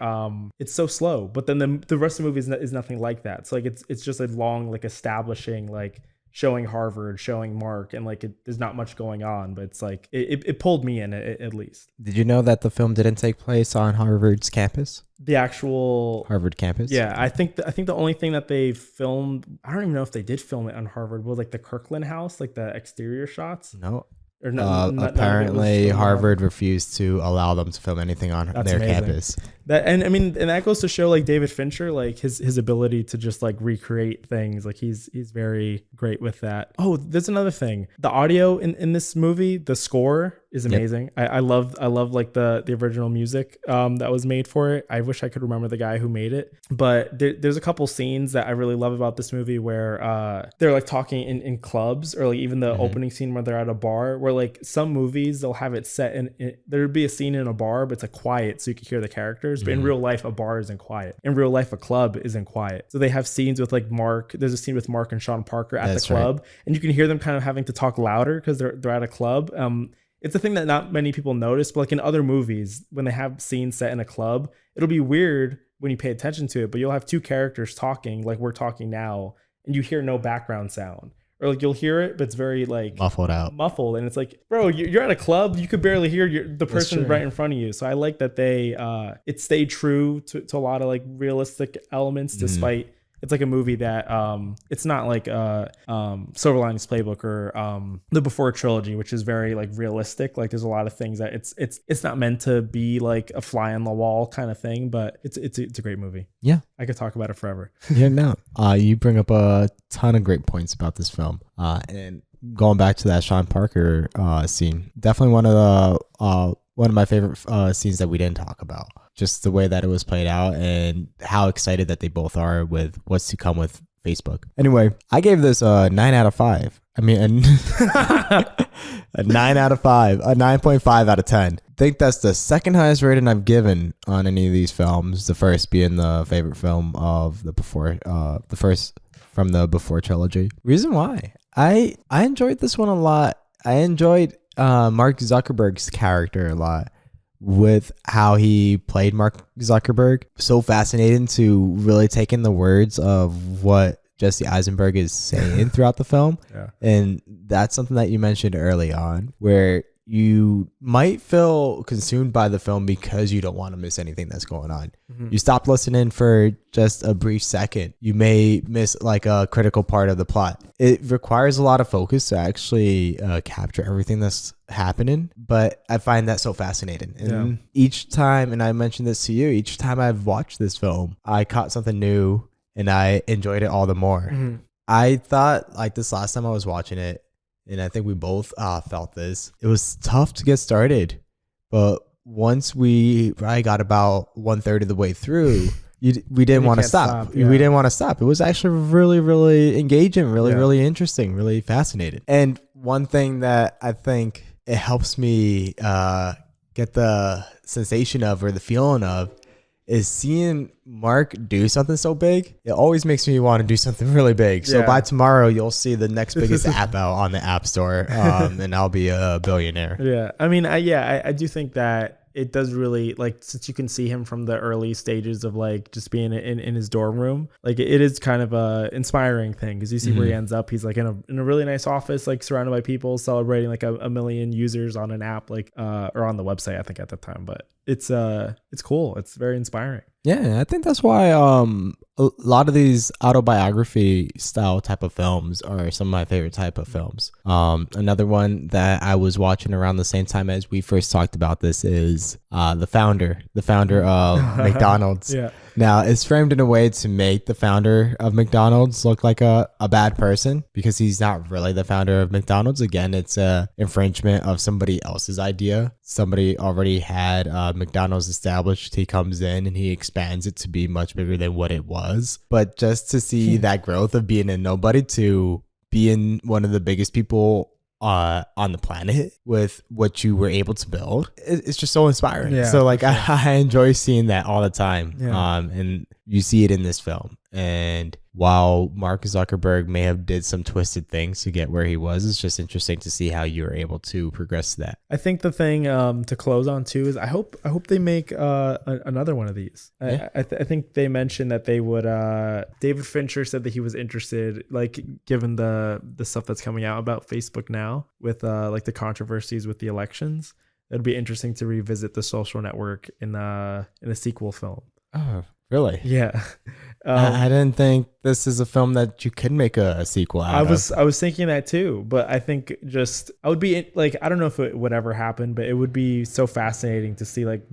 it's so slow, but then the rest of the movie is nothing like that. So like it's just a long like establishing, like showing Harvard, showing Mark, and like there's not much going on, but it's like it pulled me in at least. Did you know that the film didn't take place on Harvard's campus? The actual Harvard campus? Yeah, I think the only thing that they filmed, I don't even know if they did film it on Harvard, was like the Kirkland house, like the exterior shots. No. Or apparently Harvard refused to allow them to film anything on their campus. And that goes to show like David Fincher, like his ability to just like recreate things. Like he's very great with that. Oh, there's another thing. The audio in this movie, the score is amazing. Yep. I love like the original music that was made for it. I wish I could remember the guy who made it, but there's a couple scenes that I really love about this movie where they're like talking in clubs, or like even the opening scene where they're at a bar, where like some movies they'll have it set in there'd be a scene in a bar, but it's like quiet so you can hear the characters. But in real life, a bar isn't quiet. In real life, a club isn't quiet. So they have scenes with like Mark. There's a scene with Mark and Sean Parker at the club, and you can hear them kind of having to talk louder because they're at a club. It's a thing that not many people notice, but like in other movies, when they have scenes set in a club, it'll be weird when you pay attention to it, but you'll have two characters talking like we're talking now, and you hear no background sound. Or like you'll hear it, but it's very like muffled, and it's like, bro, you're at a club, you could barely hear the person right in front of you. So I like that they it stayed true to a lot of like realistic elements, despite it's like a movie that it's not like Silver Linings Playbook or the Before trilogy, which is very like realistic. Like there's a lot of things that it's not meant to be like a fly on the wall kind of thing, but it's a great movie. Yeah, I could talk about it forever. Yeah, no, you bring up a ton of great points about this film, and going back to that Sean Parker scene, definitely one of my favorite scenes that we didn't talk about. Just the way that it was played out and how excited that they both are with what's to come with Facebook. Anyway, I gave this a 9 out of 5. I mean, a 9 out of 5, a 9.5 out of 10. I think that's the second highest rating I've given on any of these films. The first being the favorite film of the first from the Before trilogy. Reason why? I enjoyed this one a lot. I enjoyed Mark Zuckerberg's character a lot, with how he played Mark Zuckerberg. So fascinating to really take in the words of what Jesse Eisenberg is saying throughout the film. Yeah. And that's something that you mentioned early on, where you might feel consumed by the film because you don't want to miss anything that's going on. You stop listening for just a brief second. You may miss like a critical part of the plot. It requires a lot of focus to actually capture everything that's happening, but I find that so fascinating. And each time, and I mentioned this to you, each time I've watched this film, I caught something new and I enjoyed it all the more. I thought like this last time I was watching it, and I think we both felt this, it was tough to get started, but once we probably got about 1/3 of the way through, we didn't want to stop. Yeah. We didn't want to stop. It was actually really, really engaging, really interesting, really fascinating. And one thing that I think it helps me get the sensation of, or the feeling of, is seeing Mark do something so big. It always makes me want to do something really big. So by tomorrow, you'll see the next biggest app out on the App Store, and I'll be a billionaire. Yeah, I mean, I do think that it does really, like, since you can see him from the early stages of like just being in his dorm room, like it is kind of a inspiring thing, because you see where he ends up. He's like in a really nice office, like surrounded by people, celebrating like a million users on an app, like or on the website, I think at the time. But it's cool. It's very inspiring. Yeah, I think that's why a lot of these autobiography style type of films are some of my favorite type of films. Another one that I was watching around the same time as we first talked about this is the founder of McDonald's. Yeah. Now, it's framed in a way to make the founder of McDonald's look like a bad person, because he's not really the founder of McDonald's. Again, it's a infringement of somebody else's idea. Somebody already had McDonald's established. He comes in and he expands it to be much bigger than what it was. But just to see that growth of being a nobody to being one of the biggest people on the planet with what you were able to build, it's just so inspiring. Yeah, so like sure. I enjoy seeing that all the time. Yeah. And you see it in this film. And while Mark Zuckerberg may have did some twisted things to get where he was, it's just interesting to see how you were able to progress to that. I think the thing to close on too is I hope they make another one of these. Yeah. I think they mentioned that they would. David Fincher said that he was interested, like given the stuff that's coming out about Facebook now with like the controversies with the elections. It'd be interesting to revisit The Social Network in a sequel film. Oh, really? Yeah. I didn't think this is a film that you could make a sequel out of. I was thinking that too, but I think I would be like, I don't know if it would ever happen, but it would be so fascinating to see like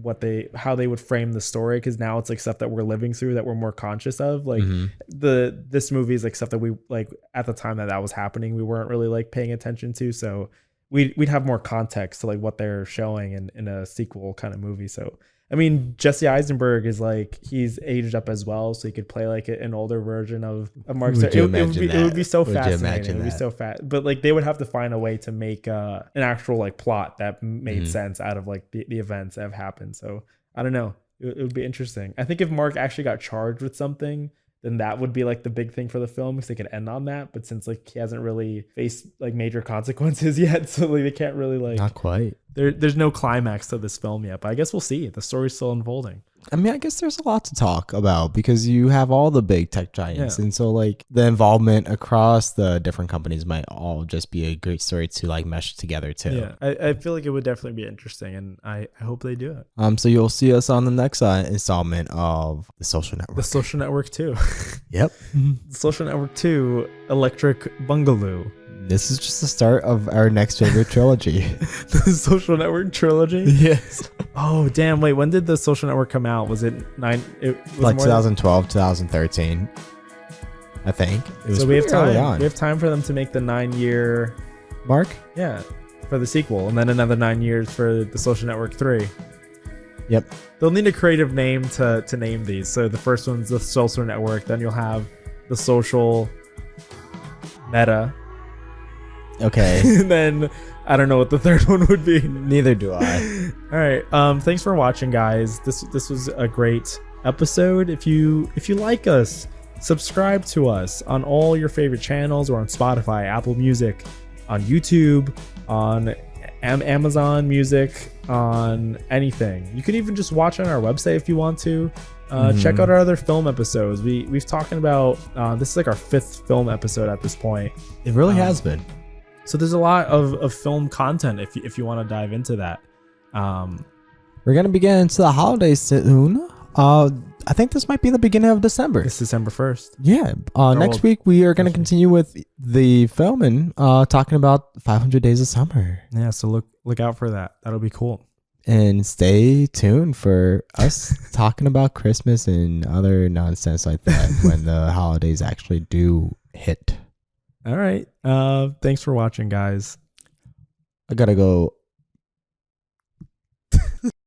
how they would frame the story, because now it's like stuff that we're living through that we're more conscious of. Like this movie is like stuff that we, like at the time that was happening, we weren't really like paying attention to, so we'd have more context to like what they're showing in a sequel kind of movie. So I mean, Jesse Eisenberg is like, he's aged up as well, so he could play like an older version of Mark. It would be so fascinating. It would be so fast, but like they would have to find a way to make an actual like plot that made sense out of like the events that have happened. So I don't know. It would be interesting. I think if Mark actually got charged with something, then that would be like the big thing for the film, because they could end on that. But since like he hasn't really faced like major consequences yet, so like they can't really like, not quite. There's no climax to this film yet, but I guess we'll see. The story's still unfolding. I mean, I guess there's a lot to talk about, because you have all the big tech giants. And so like the involvement across the different companies might all just be a great story to like mesh together too. Yeah, I feel like it would definitely be interesting, and I hope they do it. So you'll see us on the next installment of The Social Network. The Social Network 2. Yep. The Social Network 2, Electric Bungalow. This is just the start of our next favorite trilogy. The Social Network trilogy? Yes. Oh, damn. Wait, when did The Social Network come out? Was it like 2012, 2013, I think. It was so we have time. early on. We have time for them to make the 9-year mark? Yeah, for the sequel, and then another 9 years for The Social Network 3. Yep. They'll need a creative name to name these. So the first one's The Social Network, then you'll have The Social Meta. Okay. And then I don't know what the third one would be. Neither do I. All right. Thanks for watching, guys. This was a great episode. If you like us, subscribe to us on all your favorite channels, or on Spotify, Apple Music, on YouTube, on Amazon Music, on anything. You could even just watch on our website if you want to. Check out our other film episodes. We've talking about this is like our 5th film episode at this point. It really has been. So there's a lot of film content if you want to dive into that. We're gonna begin into the holidays soon. I think this might be the beginning of December. It's December 1st. Yeah. Next week we are gonna continue with the film and talking about 500 Days of Summer. Yeah. So look out for that. That'll be cool. And stay tuned for us talking about Christmas and other nonsense like that when the holidays actually do hit. All right. Thanks for watching, guys. I gotta go